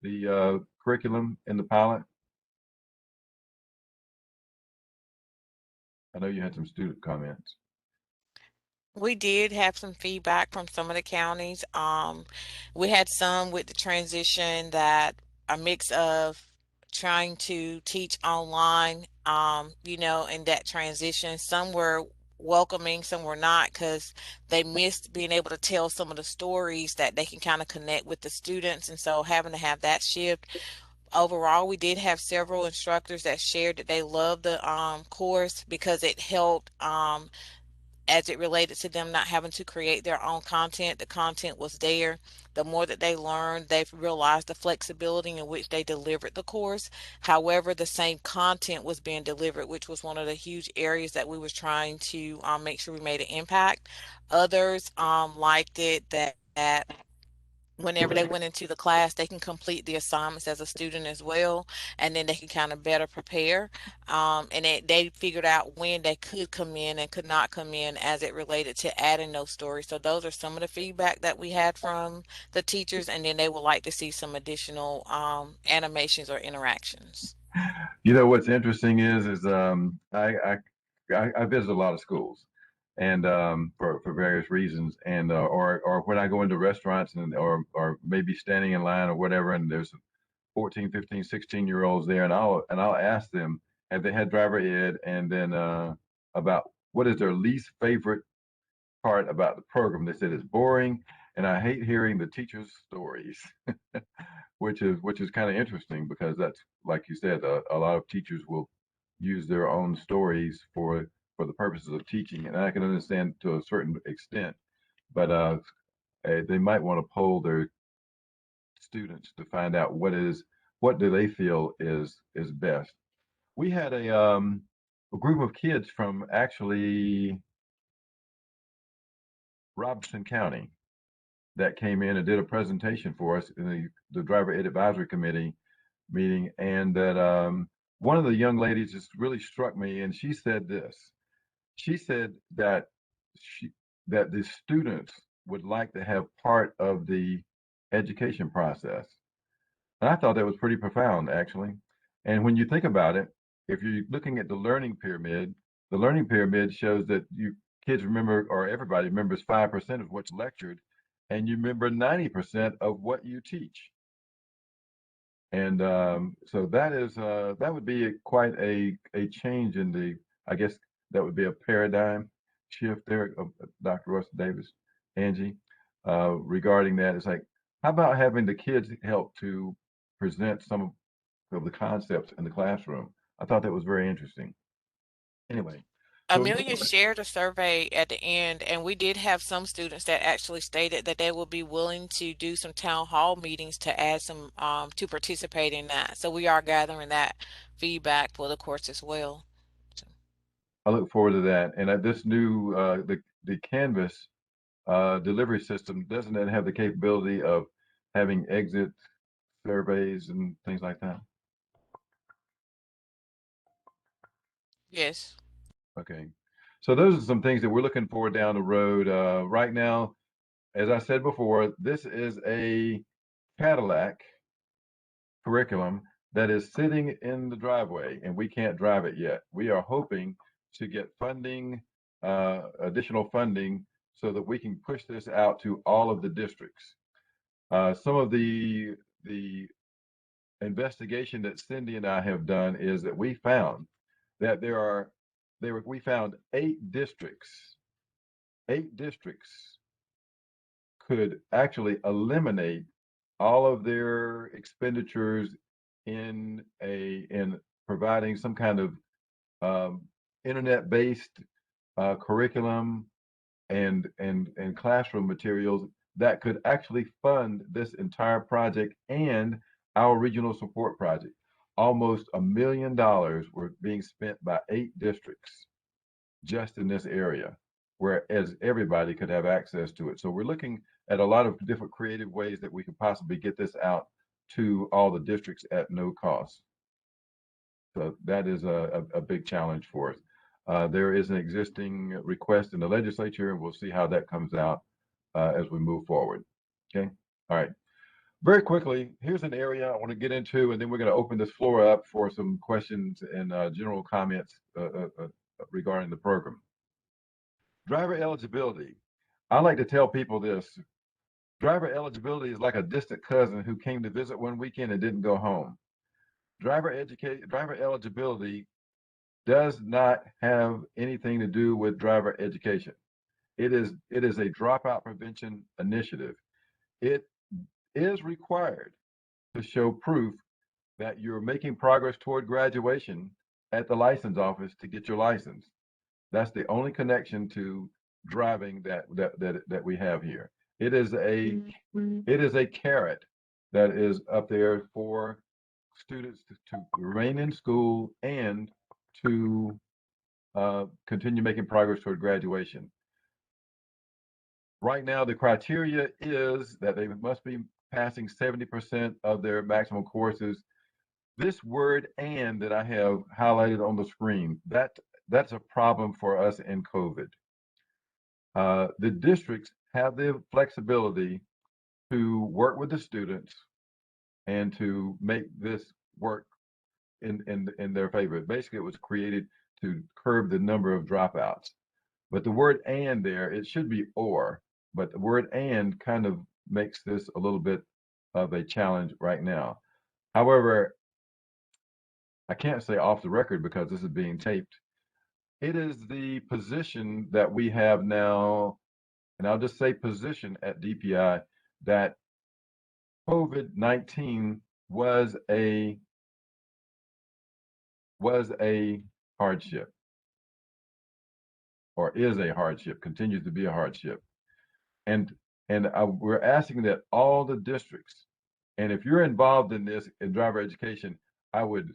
the curriculum in the pilot? I know you had some student comments. We did have some feedback from some of the counties. We had some with the transition that a mix of trying to teach online, in that transition. Some were welcoming, some were not, because they missed being able to tell some of the stories that they can kind of connect with the students. And so having to have that shift. Overall, we did have several instructors that shared that they loved the course because it helped as it related to them not having to create their own content. The content was there. The more that they learned, they've realized the flexibility in which they delivered the course. However, the same content was being delivered, which was one of the huge areas that we was trying to make sure we made an impact. Others liked it that whenever they went into the class, they can complete the assignments as a student as well, and then they can kind of better prepare. They figured out when they could come in and could not come in as it related to adding those stories. So those are some of the feedback that we had from the teachers, and then they would like to see some additional animations or interactions. You know what's interesting is I visit a lot of schools, and for various reasons, and or when I go into restaurants and or maybe standing in line or whatever, and there's 14, 15, 16-year olds there, and I'll ask them, have they had driver ed, and then about what is their least favorite part about the program. They said it's boring, and I hate hearing the teachers' stories, which is kind of interesting because that's like you said, a lot of teachers will use their own stories for the purposes of teaching, and I can understand to a certain extent, but they might want to poll their students to find out what do they feel is best. We had a group of kids from actually Robeson County that came in and did a presentation for us in the Driver Ed Advisory Committee meeting, and that one of the young ladies just really struck me, and she said this. She said that she that the students would like to have part of the education process. And I thought that was pretty profound, actually. And when you think about it, if you're looking at the learning pyramid shows that you kids remember, or everybody remembers 5% of what's lectured, and you remember 90% of what you teach. And so that would be quite a change in the, I guess that would be a paradigm shift there, Dr. Russ Davis, Angie, regarding that. It's like, how about having the kids help to present some of the concepts in the classroom? I thought that was very interesting. Anyway, so Amelia shared a survey at the end, and we did have some students that actually stated that they will be willing to do some town hall meetings to add some to participate in that. So we are gathering that feedback for the course as well. So, I look forward to that. And this new the Canvas delivery system, doesn't it have the capability of having exit surveys and things like that? yes. Okay. So those are some things that we're looking for down the road. Right now, as I said before, this is a Cadillac curriculum that is sitting in the driveway, and we can't drive it yet. We are hoping to get funding, additional funding, so that we can push this out to all of the districts. Some of the investigation that Cindy and I have done is that we found that we found 8 districts. 8 districts could actually eliminate all of their expenditures in providing some kind of internet-based curriculum and classroom materials that could actually fund this entire project and our regional support project. Almost $1 million were being spent by 8 districts just in this area, whereas everybody could have access to it. So we're looking at a lot of different creative ways that we could possibly get this out to all the districts at no cost. So that is a big challenge for us. There is an existing request in the legislature, and we'll see how that comes out as we move forward. Okay. All right. Very quickly, here's an area I want to get into, and then we're going to open this floor up for some questions and general comments regarding the program. Driver eligibility. I like to tell people this. Driver eligibility is like a distant cousin who came to visit one weekend and didn't go home. Driver eligibility does not have anything to do with driver education. It is a dropout prevention initiative. It is required to show proof that you're making progress toward graduation at the license office to get your license. That's the only connection to driving that we have here. It is a carrot that is up there for students to remain in school and to continue making progress toward graduation. Right now, the criteria is that they must be passing 70% of their maximum courses. This word "and" that I have highlighted on the screen, that's a problem for us in COVID. The districts have the flexibility to work with the students and to make this work in their favor. Basically, it was created to curb the number of dropouts. But the word "and" there, it should be "or," but the word "and" kind of makes this a little bit of a challenge right now. However, I can't say off the record because this is being taped. It is the position that we have now, and I'll just say position at DPI, that COVID-19 was a hardship, or is a hardship, continues to be a hardship. And we're asking that all the districts, and if you're involved in this in driver education, I would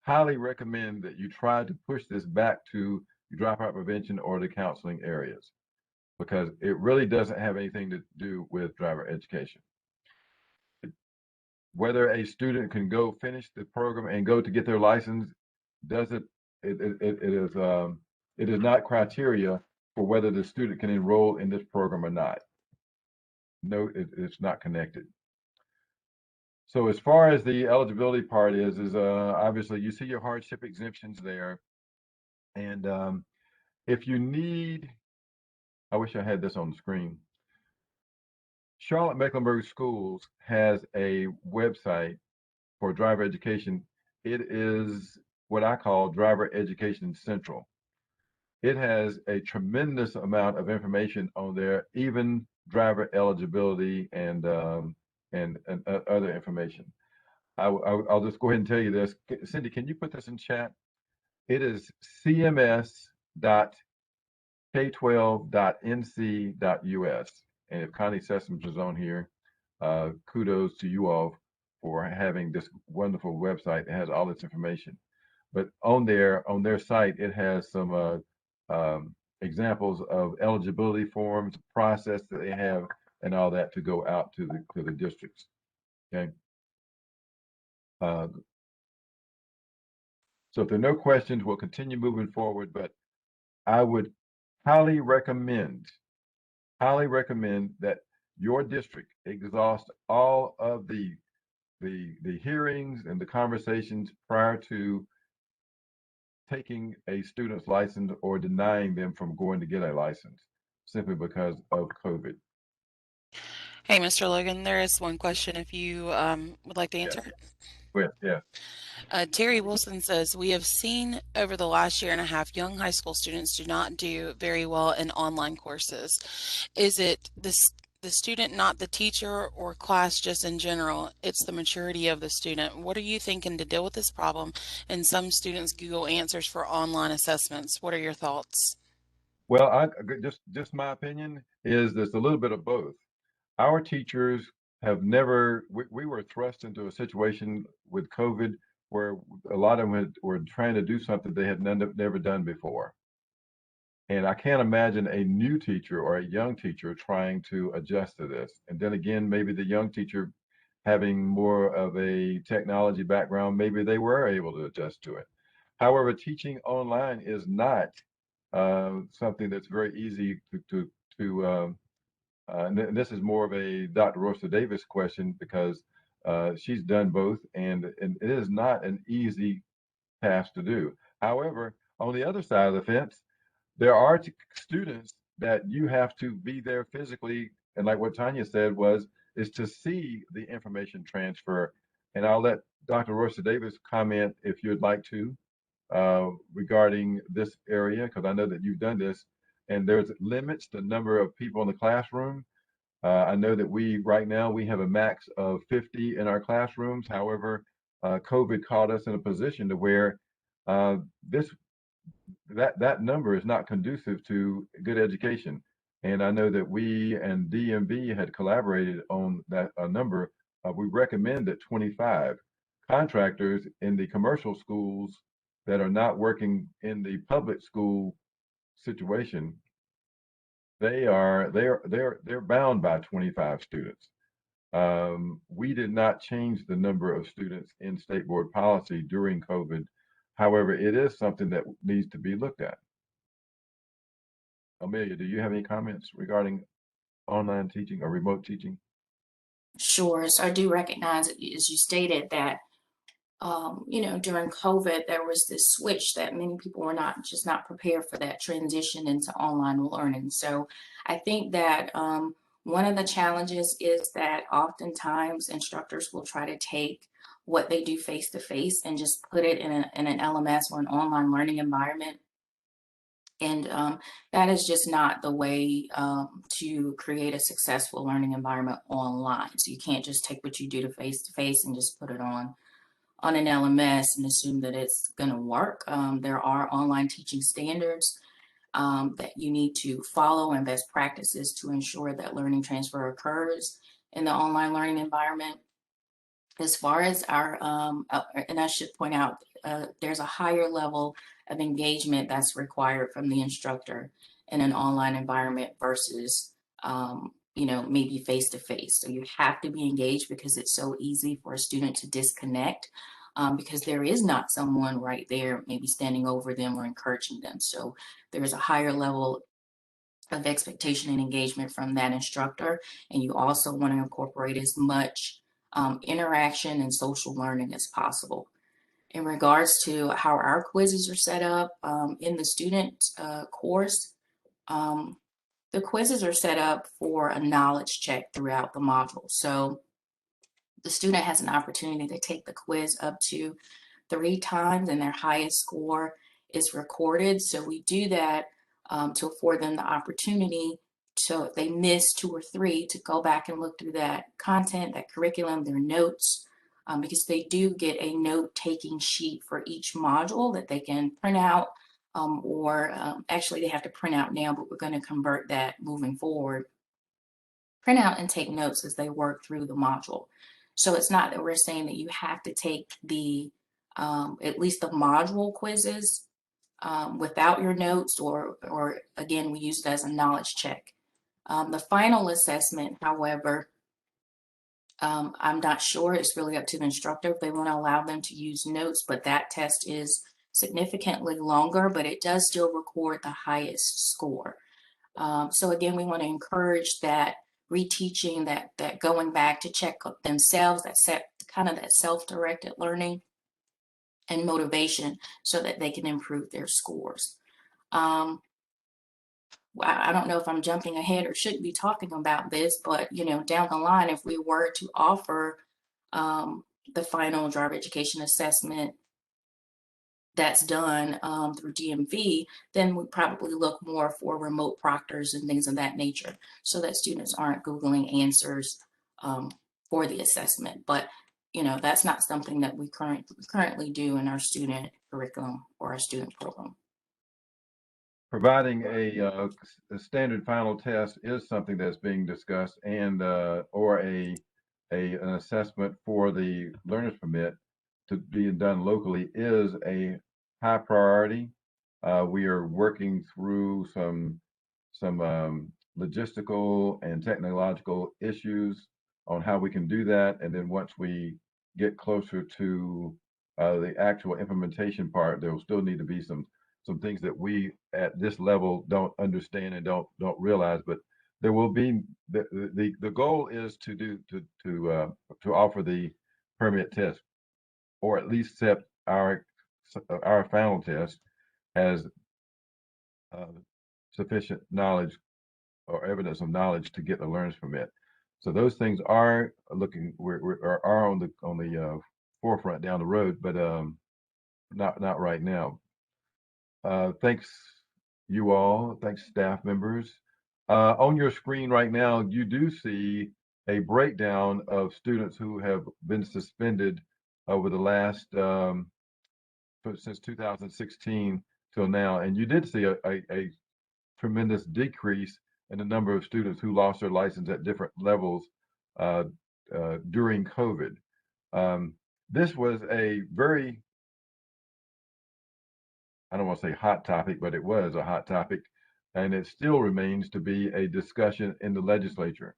highly recommend that you try to push this back to dropout prevention or the counseling areas, because it really doesn't have anything to do with driver education. Whether a student can go finish the program and go to get their license doesn't, it is not criteria for whether the student can enroll in this program or not. No, it's not connected. So as far as the eligibility part is obviously you see your hardship exemptions there. And if you need, I wish I had this on the screen. Charlotte-Mecklenburg Schools has a website for driver education. It is what I call Driver Education Central. It has a tremendous amount of information on there, even driver eligibility and other information. I'll just go ahead and tell you this. Cindy, can you put this in chat? It is cms.k12.nc.us. And if Connie Sessoms is on here, kudos to you all for having this wonderful website that has all this information. But on their site, it has some examples of eligibility forms, process that they have, and all that to go out to the districts. Okay. So if there are no questions, we'll continue moving forward. But I would highly recommend that your district exhaust all of the hearings and the conversations prior to taking a student's license or denying them from going to get a license simply because of COVID. Hey, Mr. Logan, there is one question if you would like to answer it. Yeah. Terry Wilson says, we have seen over the last year and a half, young high school students do not do very well in online courses. Is it the student, not the teacher, or class just in general? It's the maturity of the student. What are you thinking to deal with this problem? And some students Google answers for online assessments. What are your thoughts? Well, just my opinion is there's a little bit of both. Our teachers have never, we were thrust into a situation with COVID where a lot of them were trying to do something they had never done before. And I can't imagine a new teacher or a young teacher trying to adjust to this. And then again, maybe the young teacher having more of a technology background, maybe they were able to adjust to it. However, teaching online is not something that's very easy and this is more of a Dr. Rosa Davis question because she's done both, and it is not an easy task to do. However, on the other side of the fence, there are students that you have to be there physically, and like what Tanya said is to see the information transfer. And I'll let Dr. Rosa Davis comment if you'd like to regarding this area, because I know that you've done this, and there's limits the number of people in the classroom. I know that right now we have a max of 50 in our classrooms. However, COVID caught us in a position to where uh, this that number is not conducive to good education. And I know that we and DMV had collaborated on that number. We recommended 25 contractors in the commercial schools that are not working in the public school situation. They're bound by 25 students. We did not change the number of students in state board policy during COVID. However, it is something that needs to be looked at. Amelia, do you have any comments regarding online teaching or remote teaching? Sure. So I do recognize, as you stated, that during COVID, there was this switch that many people were not prepared for that transition into online learning. So I think that one of the challenges is that oftentimes instructors will try to take what they do face to face and just put it in an LMS or an online learning environment. And that is just not the way to create a successful learning environment online. So you can't just take what you do to face and just put it on an LMS and assume that it's going to work. There are online teaching standards that you need to follow and best practices to ensure that learning transfer occurs in the online learning environment. As far as and I should point out, there's a higher level of engagement that's required from the instructor in an online environment versus, maybe face to face. So you have to be engaged because it's so easy for a student to disconnect because there is not someone right there, maybe standing over them or encouraging them. So there's a higher level of expectation and engagement from that instructor. And you also want to incorporate as much interaction and social learning as possible. In regards to how our quizzes are set up in the student course, the quizzes are set up for a knowledge check throughout the module. So the student has an opportunity to take the quiz up to 3 times and their highest score is recorded. So we do that to afford them the opportunity to, if they miss 2 or 3, to go back and look through that content, that curriculum, their notes, because they do get a note-taking sheet for each module that they can print out, or actually they have to print out now, but we're going to convert that moving forward. Print out and take notes as they work through the module. So it's not that we're saying that you have to take the at least the module quizzes without your notes, or again, we use it as a knowledge check. The final assessment, however, I'm not sure. It's really up to the instructor if they want to allow them to use notes, but that test is significantly longer, but it does still record the highest score. So again, we want to encourage that reteaching, that going back to check themselves, that self-directed learning and motivation so that they can improve their scores. I don't know if I'm jumping ahead or should be talking about this, but down the line, if we were to offer the final driver education assessment that's done through DMV, then we probably look more for remote proctors and things of that nature so that students aren't Googling answers for the assessment. But that's not something that we currently do in our student curriculum or our student program. Providing a standard final test is something that's being discussed, and or an assessment for the learner's permit to be done locally is a high priority. We are working through some logistical and technological issues on how we can do that. And then once we get closer to the actual implementation part, there will still need to be some things that we at this level don't understand and don't realize. But there will be the goal is to do to offer the permit test, or at least set our final test as sufficient knowledge or evidence of knowledge to get the learner's permit. So those things are are on the forefront down the road, but not right now. Thanks you all. Thanks staff members. On your screen right now, you do see a breakdown of students who have been suspended over the last since 2016 till now, and you did see a tremendous decrease in the number of students who lost their license at different levels during COVID. This was a very, I don't want to say hot topic, but it was a hot topic, and it still remains to be a discussion in the legislature.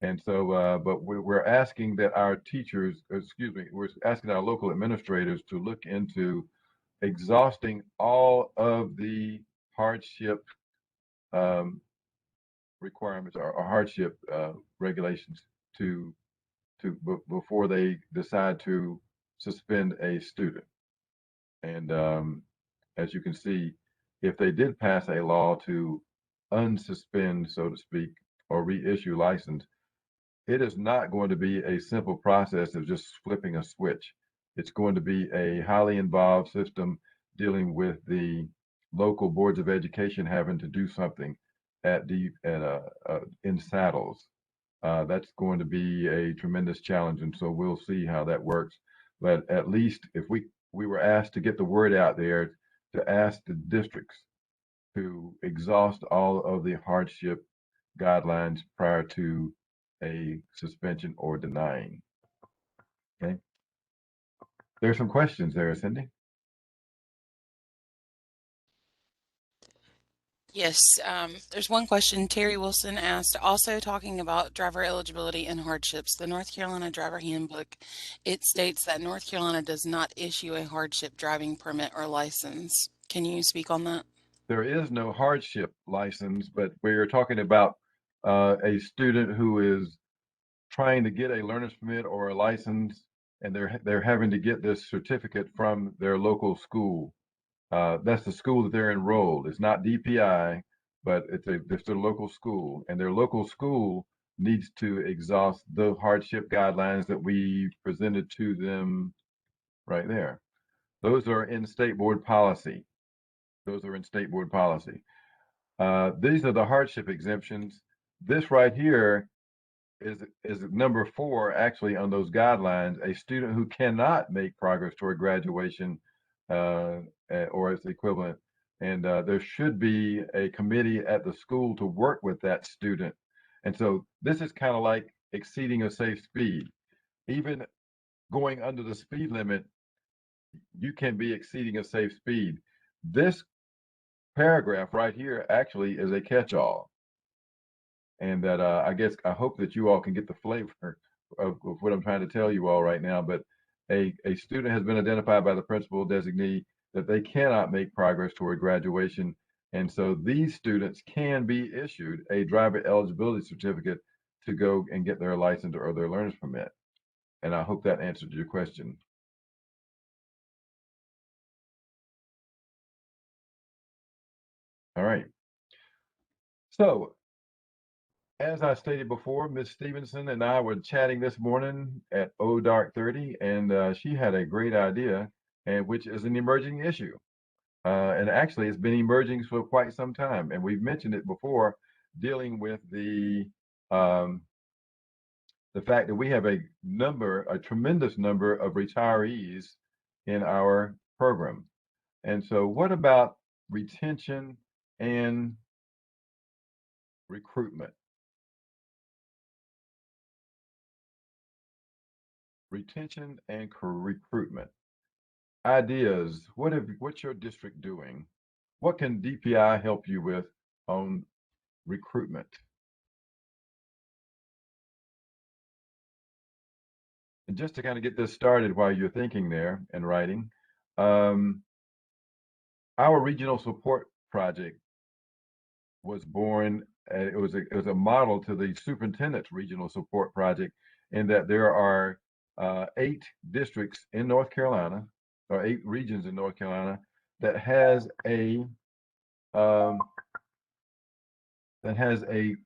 And so, but we're asking that our teachers, excuse me, we're asking our local administrators to look into exhausting all of the hardship requirements or hardship regulations before they decide to suspend a student. And as you can see, if they did pass a law to unsuspend, so to speak, or reissue license, it is not going to be a simple process of just flipping a switch. It's going to be a highly involved system dealing with the local boards of education having to do something in saddles. That's going to be a tremendous challenge, and so we'll see how that works. But at least if we were asked to get the word out there to ask the districts to exhaust all of the hardship guidelines prior to a suspension or denying. Okay. There's some questions there, Cindy. Yes, there's one question. Terry Wilson asked, also talking about driver eligibility and hardships, the North Carolina Driver Handbook, it states that North Carolina does not issue a hardship driving permit or license. Can you speak on that? There is no hardship license, but we're talking about a student who is trying to get a learner's permit or a license, and they're having to get this certificate from their local school. That's the school that they're enrolled. It's not DPI, but it's a local school, and their local school needs to exhaust the hardship guidelines that we presented to them right there. Those are in state board policy. Those are in state board policy. These are the hardship exemptions. This right here is number 4 actually on those guidelines. A student who cannot make progress toward graduation or its equivalent, and there should be a committee at the school to work with that student. And so this is kind of like exceeding a safe speed. Even going under the speed limit, you can be exceeding a safe speed. This paragraph right here actually is a catch-all, and that I hope that you all can get the flavor of what I'm trying to tell you all right now. But a student has been identified by the principal designee that they cannot make progress toward graduation, and so these students can be issued a driver eligibility certificate to go and get their license or their learner's permit. And I hope that answered your question. All right. So as I stated before, Ms. Stevenson and I were chatting this morning at dark 30, and she had a great idea, and which is an emerging issue. And actually, it's been emerging for quite some time, and we've mentioned it before, dealing with the fact that we have a tremendous number of retirees in our program. And so, what about retention and recruitment? Retention and recruitment. Ideas. What's your district doing? What can DPI help you with on recruitment? And just to kind of get this started while you're thinking there and writing, um, our regional support project was born. It was a model to the superintendent's regional support project, in that there are 8 districts in North Carolina, or 8 regions in North Carolina, that has a um, that has a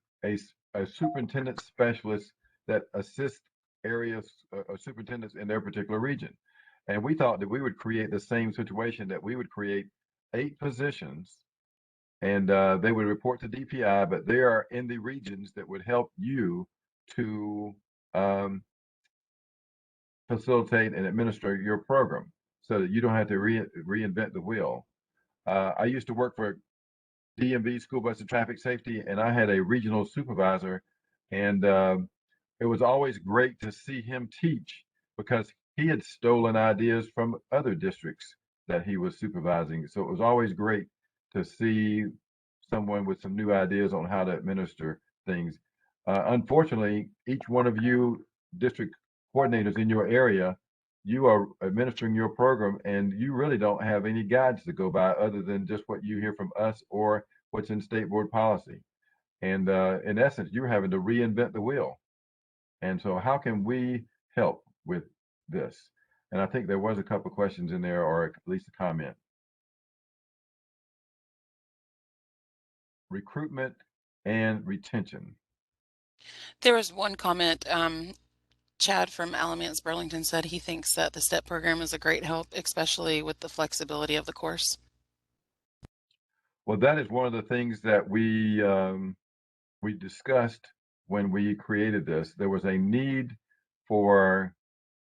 superintendent specialist that assists areas or superintendents in their particular region. And we thought that we would create the same situation, that we would create 8 positions, and they would report to DPI, but they are in the regions that would help you to um, facilitate and administer your program, so that you don't have to reinvent the wheel. I used to work for DMV, School Bus and Traffic Safety, and I had a regional supervisor, and it was always great to see him teach, because he had stolen ideas from other districts that he was supervising. So it was always great to see someone with some new ideas on how to administer things. Unfortunately, each one of you district coordinators in your area, you are administering your program, and you really don't have any guides to go by other than just what you hear from us or what's in state board policy. And in essence, you're having to reinvent the wheel. And so how can we help with this? And I think there was a couple of questions in there, or at least a comment. Recruitment and retention. There was one comment. Chad from Alamance Burlington said he thinks that the STEP program is a great help, especially with the flexibility of the course. Well, that is one of the things that we discussed when we created this. There was a need for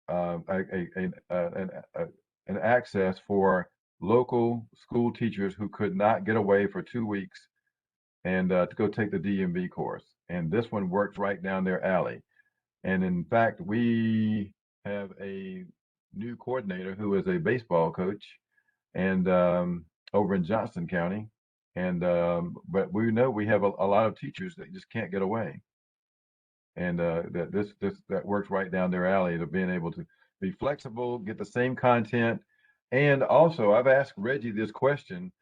an access for local school teachers who could not get away for 2 weeks and to go take the DMV course. And this one works right down their alley. And in fact, we have a new coordinator who is a baseball coach, and over in Johnston County. And but we know we have a lot of teachers that just can't get away. And that works right down their alley, to being able to be flexible, get the same content. And also, I've asked Reggie this question,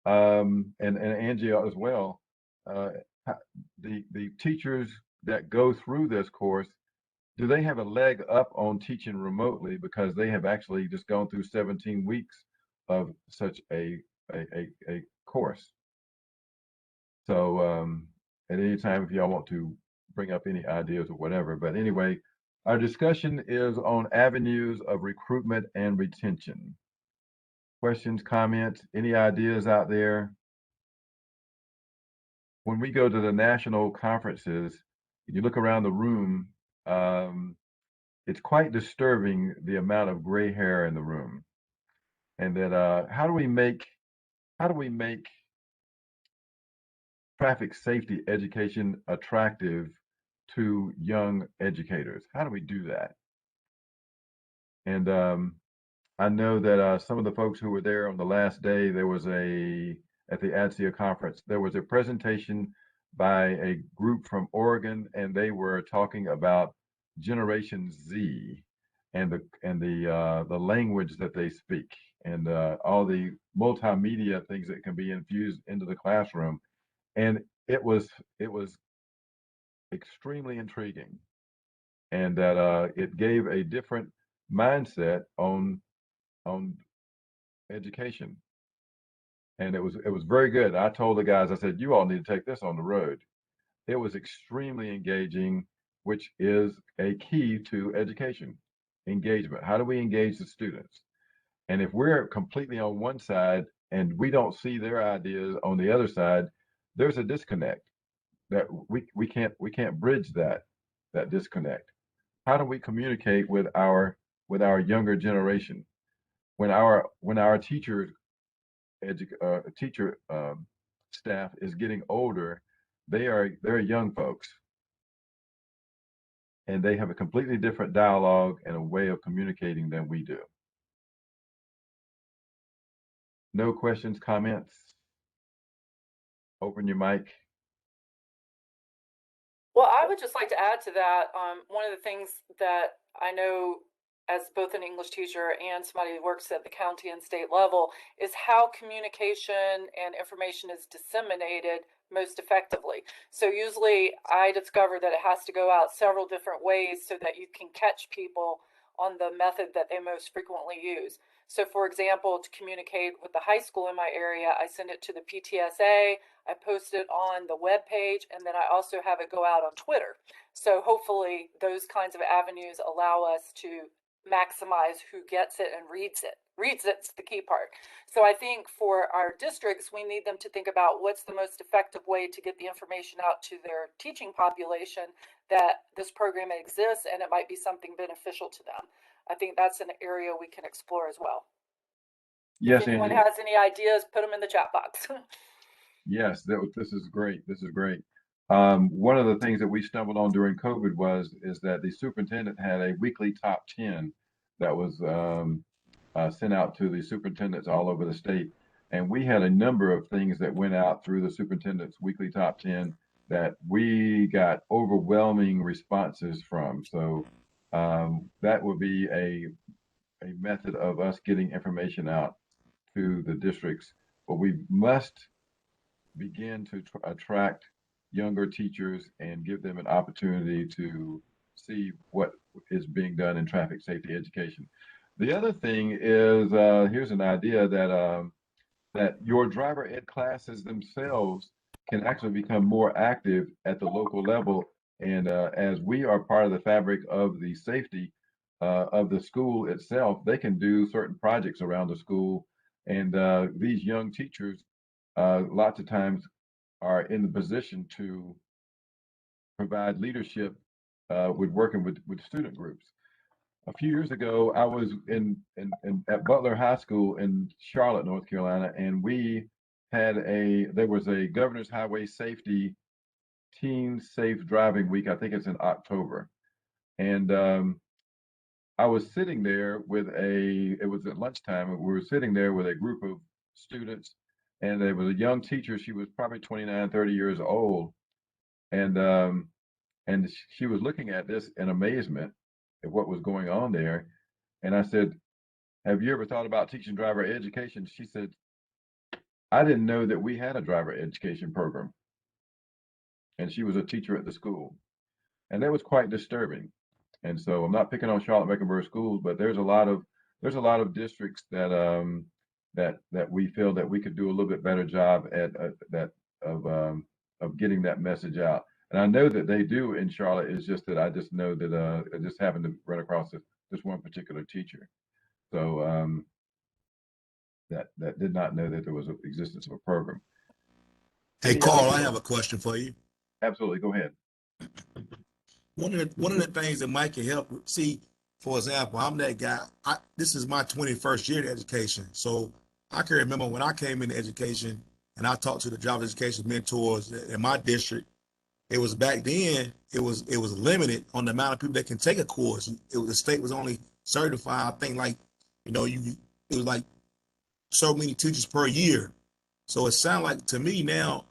and Angie as well. Uh, the teachers that go through this course, do they have a leg up on teaching remotely, because they have actually just gone through 17 weeks of such a course? So at any time, if y'all want to bring up any ideas or whatever. But anyway, our discussion is on avenues of recruitment and retention. Questions, comments, any ideas out there? When we go to the national conferences, you look around the room, it's quite disturbing the amount of gray hair in the room. And that how do we make traffic safety education attractive to young educators? How do we do that? And I know that some of the folks who were there on the last day, there was at the ADSEA conference, there was a presentation by a group from Oregon, and they were talking about Generation Z and the language that they speak, and all the multimedia things that can be infused into the classroom. And it was extremely intriguing, and that it gave a different mindset on education. And it was very good. I told the guys, I said, you all need to take this on the road. It was extremely engaging, which is a key to education. Engagement. How do we engage the students? And if we're completely on one side and we don't see their ideas on the other side, there's a disconnect that we can't bridge that disconnect. How do we communicate with our younger generation? When our teacher staff is getting older, they're young folks, and they have a completely different dialogue and a way of communicating than we do. No questions, comments? Open your mic. Well, I I would just like to add to that. One of the things that I know as both an English teacher and somebody who works at the county and state level is how communication and information is disseminated most effectively. So usually I discover that it has to go out several different ways so that you can catch people on the method that they most frequently use. So for example, to communicate with the high school in my area, I send it to the PTSA, I post it on the web page, and then I also have it go out on Twitter. So hopefully those kinds of avenues allow us to maximize who gets it and reads it. Reads it's the key part. So I think for our districts, we need them to think about what's the most effective way to get the information out to their teaching population that this program exists and it might be something beneficial to them. I think that's an area we can explore as well. Yes, If anyone Angie. has any ideas, put them in the chat box. Yes, this is great. This is great. One of the things that we stumbled on during COVID is that the superintendent had a weekly top 10 that was sent out to the superintendents all over the state. And we had a number of things that went out through the superintendent's weekly top 10 that we got overwhelming responses from. So that would be a method of us getting information out to the districts. But we must begin to attract younger teachers and give them an opportunity to see what is being done in traffic safety education. The other thing is, here's an idea that that your driver ed classes themselves can actually become more active at the local level. And as we are part of the fabric of the safety of the school itself, they can do certain projects around the school. And these young teachers, lots of times, are in the position to provide leadership with working with student groups. A few years ago, I was at Butler High School in Charlotte, North Carolina, and there was a Governor's Highway Safety Teen Safe Driving Week. I think it's in October. And I was sitting there it was at lunchtime, and we were sitting there with a group of students, and there was a young teacher. She was probably 29, 30 years old. And she was looking at this in amazement at what was going on there. And I said, have you ever thought about teaching driver education? She said, I didn't know that we had a driver education program. And she was a teacher at the school. And that was quite disturbing. And so I'm not picking on Charlotte-Mecklenburg schools, but there's a lot of districts that we feel that we could do a little bit better job at of getting that message out. And I know that they do in Charlotte. It's just that I just know that I just happened to run across this one particular teacher. So that did not know that there was an existence of a program. Hey, Carl, I have a question for you. Absolutely, go ahead. One of the things that might can help, see, for example, I'm that guy. This is my 21st year in education. So I can remember when I came into education and I talked to the driver education mentors in my district. It was back then, it was limited on the amount of people that can take a course. The state was only certifying, I think, like, it was like so many teachers per year. So it sounds like to me now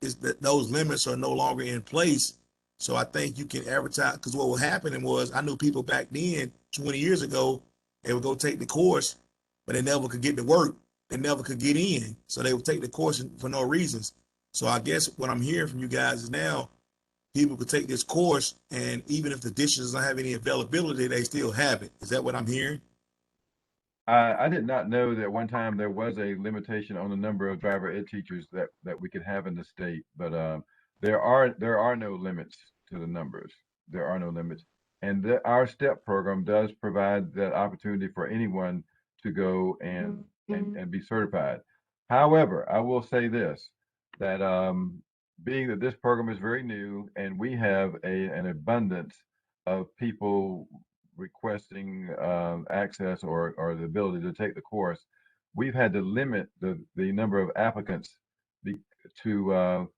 is that those limits are no longer in place. So I think you can advertise, because what was happening was I knew people back then, 20 years ago, they would go take the course, but they never could get to work. They never could get in. So they would take the course for no reasons. So I guess what I'm hearing from you guys is now people could take this course, and even if the districts don't have any availability, they still have it. Is that what I'm hearing? I did not know that one time there was a limitation on the number of driver ed teachers that we could have in the state, but there are no limits to the numbers. There are no limits, and our STEP program does provide that opportunity for anyone to go and be certified. However, I will say this, that being that this program is very new and we have an abundance of people requesting access or the ability to take the course, we've had to limit the number of applicants to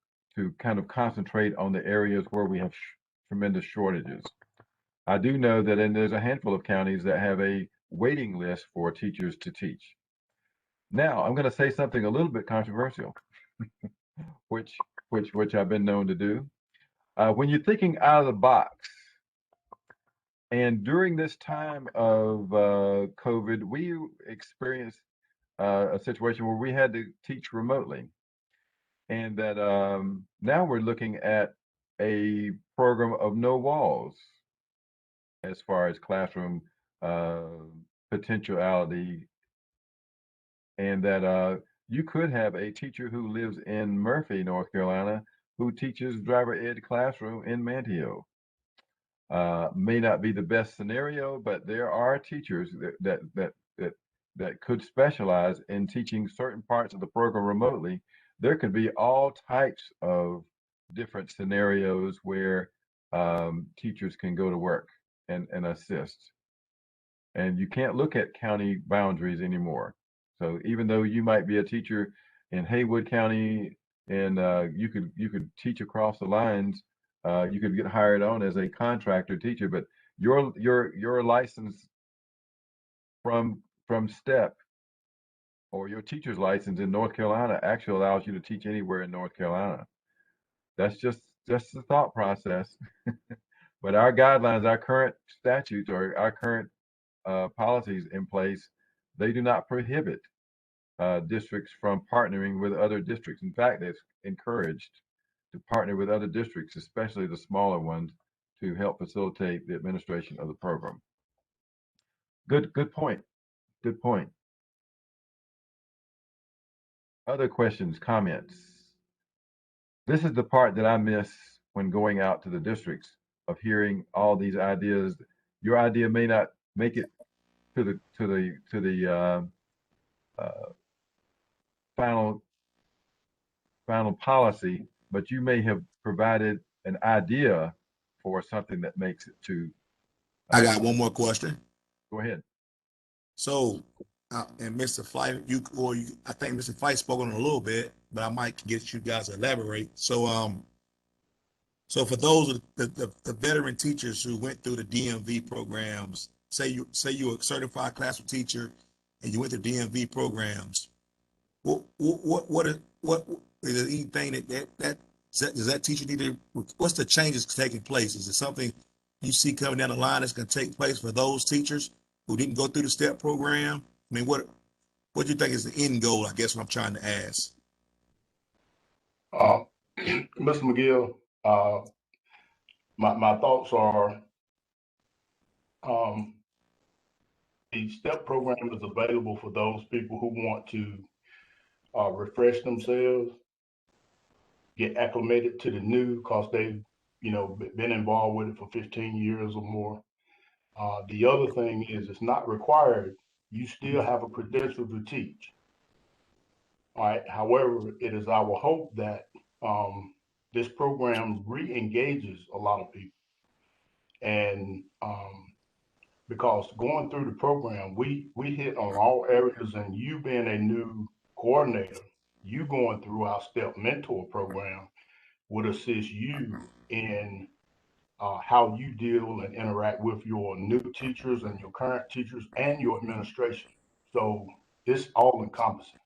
kind of concentrate on the areas where we have tremendous shortages. I do know that there's a handful of counties that have a waiting list for teachers to teach. Now, I'm going to say something a little bit controversial, which I've been known to do. When you're thinking out of the box, and during this time of COVID, we experienced a situation where we had to teach remotely, and that now we're looking at a program of no walls as far as classroom uh, potentiality, and that you could have a teacher who lives in Murphy, North Carolina, who teaches driver ed classroom in Manteo. May not be the best scenario, but there are teachers that could specialize in teaching certain parts of the program remotely. There could be all types of different scenarios where teachers can go to work and assist. And you can't look at county boundaries anymore. So even though you might be a teacher in Haywood County and you could teach across the lines, you could get hired on as a contractor teacher, but your license from STEP or your teacher's license in North Carolina actually allows you to teach anywhere in North Carolina. That's just the thought process. But our guidelines, our current statutes, or our current policies in place, they do not prohibit districts from partnering with other districts. In fact, it's encouraged to partner with other districts, especially the smaller ones, to help facilitate the administration of the program. Good point. Good point. Other questions, comments? This is the part that I miss when going out to the districts, of hearing all these ideas. Your idea may not make it to the final policy, but you may have provided an idea for something that makes it to. I got one more question. Go ahead. So, and Mr. Fight, I think Mr. Fight spoke on it a little bit, but I might get you guys to elaborate. So for those of the veteran teachers who went through the DMV programs, say you're a certified classroom teacher and you went through DMV programs, what is there anything that does that teacher need to, what's the changes taking place? Is it something you see coming down the line that's going to take place for those teachers who didn't go through the STEP program? I mean, what do you think is the end goal? I guess what I'm trying to ask. Mr. McGill, my thoughts are, the STEP program is available for those people who want to refresh themselves, get acclimated to the new, because they've been involved with it for 15 years or more. The other thing is, it's not required. You still have a credential to teach. All right. However, it is our hope that this program re-engages a lot of people. And because going through the program, we hit on all areas, and you being a new coordinator, you going through our STEP mentor program would assist you in how you deal and interact with your new teachers and your current teachers and your administration. So it's all encompassing.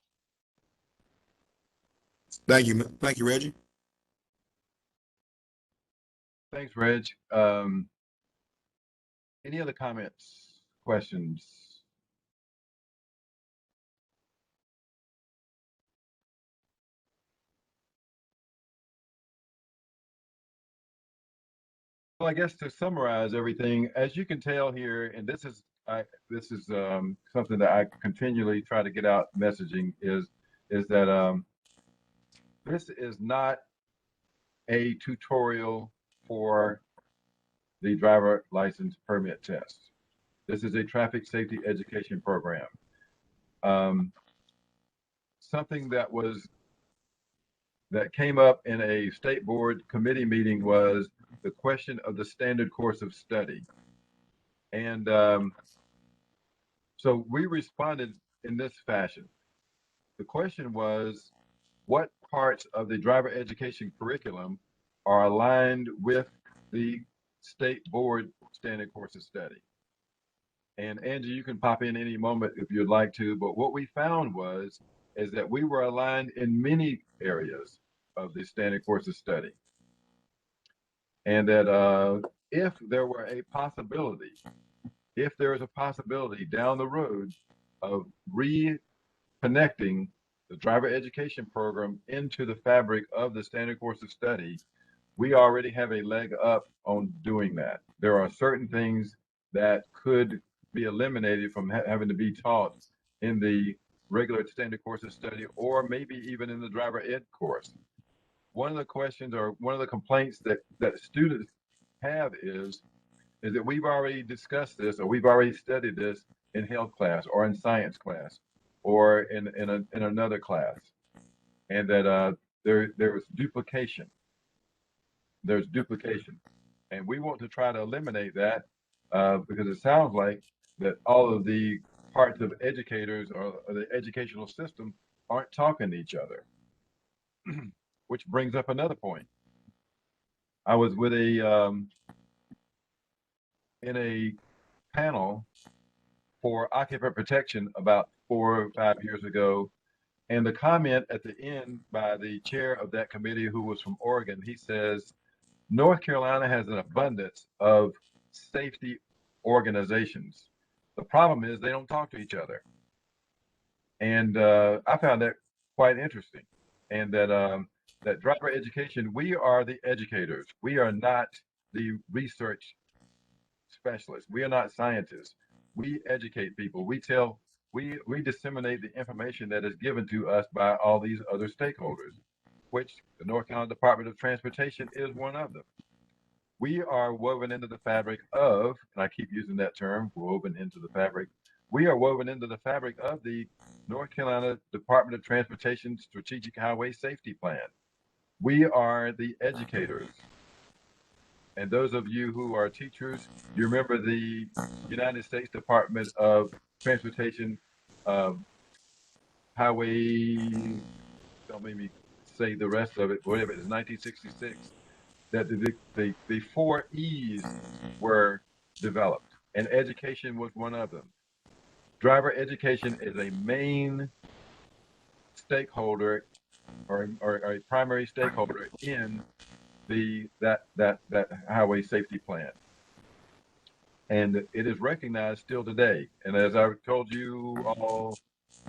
Thank you, Reggie. Thanks, Reg. Any other comments, questions? Well, I guess to summarize everything, as you can tell here, and this is something that I continually try to get out messaging, is that this is not a tutorial for the driver license permit test. This is a traffic safety education program. Something that came up in a state board committee meeting was the question of the standard course of study. And so we responded in this fashion. The question was, what parts of the driver education curriculum are aligned with the state board standard course of study? And Angie, you can pop in any moment if you'd like to, but what we found is that we were aligned in many areas of the standard course of study. and that if there were a possibility, if there is a possibility down the road of reconnecting the driver education program into the fabric of the standard course of study, we already have a leg up on doing that. There are certain things that could be eliminated from having to be taught in the regular standard course of study, or maybe even in the driver ed course. One of the questions or one of the complaints that students have is that we've already discussed this, or we've already studied this in health class or in science class or in another class, and that there is duplication. There's duplication, and we want to try to eliminate that because it sounds like that all of the parts of educators or the educational system aren't talking to each other. Which brings up another point. I was with in a panel for occupant protection about 4 or 5 years ago, and the comment at the end by the chair of that committee, who was from Oregon, he says, North Carolina has an abundance of safety organizations. The problem is they don't talk to each other. And I found that quite interesting. And that driver education, we are the educators. We are not the research specialists. We are not scientists. We educate people. We disseminate the information that is given to us by all these other stakeholders, which the North Carolina Department of Transportation is one of them. We are woven into the fabric of, and I keep using that term, woven into the fabric. We are woven into the fabric of the North Carolina Department of Transportation Strategic Highway Safety Plan. We are the educators. And those of you who are teachers, you remember the United States Department of Transportation Highway, don't make me say the rest of it, whatever it is, 1966, that the 4 E's were developed, and education was one of them. Driver education is a main stakeholder or a primary stakeholder in that highway safety plan. And it is recognized still today. And as I told you all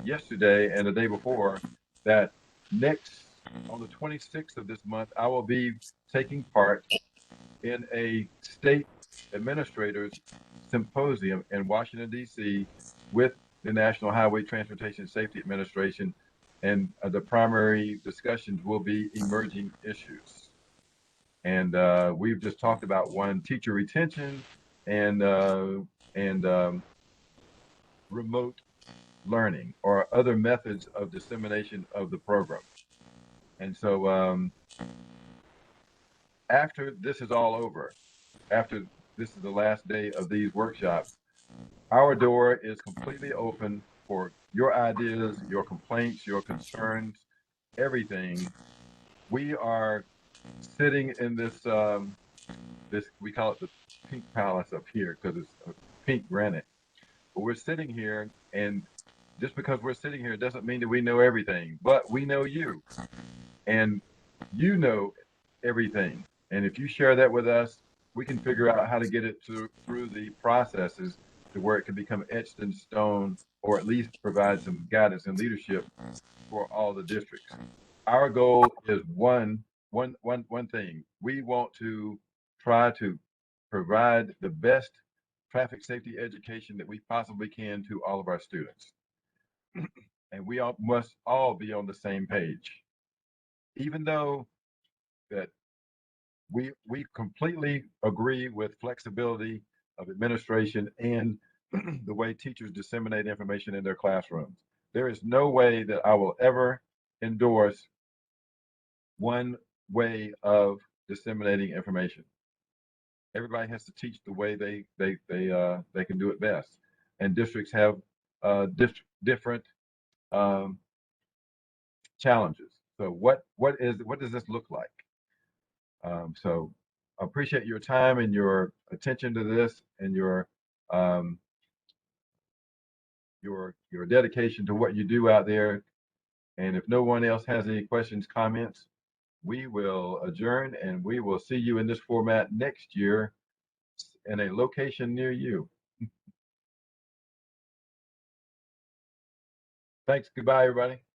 yesterday and the day before, that next on the 26th of this month, I will be taking part in a state administrators symposium in Washington, D.C. with the National Highway Transportation Safety Administration. And the primary discussions will be emerging issues. And we've just talked about one, teacher retention and remote learning or other methods of dissemination of the program. And so after this is all over, after this is the last day of these workshops, our door is completely open for your ideas, your complaints, your concerns, everything. We are sitting in this we call it the pink palace up here because it's pink granite. But we're sitting here, and just because we're sitting here doesn't mean that we know everything, but we know you, and you know everything. And if you share that with us, we can figure out how to get it through the processes to where it can become etched in stone, or at least provide some guidance and leadership for all the districts. Our goal is one thing. We want to try to provide the best traffic safety education that we possibly can to all of our students. And we must all be on the same page. Even though that we completely agree with flexibility of administration and the way teachers disseminate information in their classrooms. There is no way that I will ever endorse one way of disseminating information. Everybody has to teach the way they can do it best, and districts have different challenges. So what does this look like? So I appreciate your time and your attention to this, and your dedication to what you do out there. And if no one else has any questions, comments, we will adjourn, and we will see you in this format next year in a location near you. Thanks. Goodbye, everybody.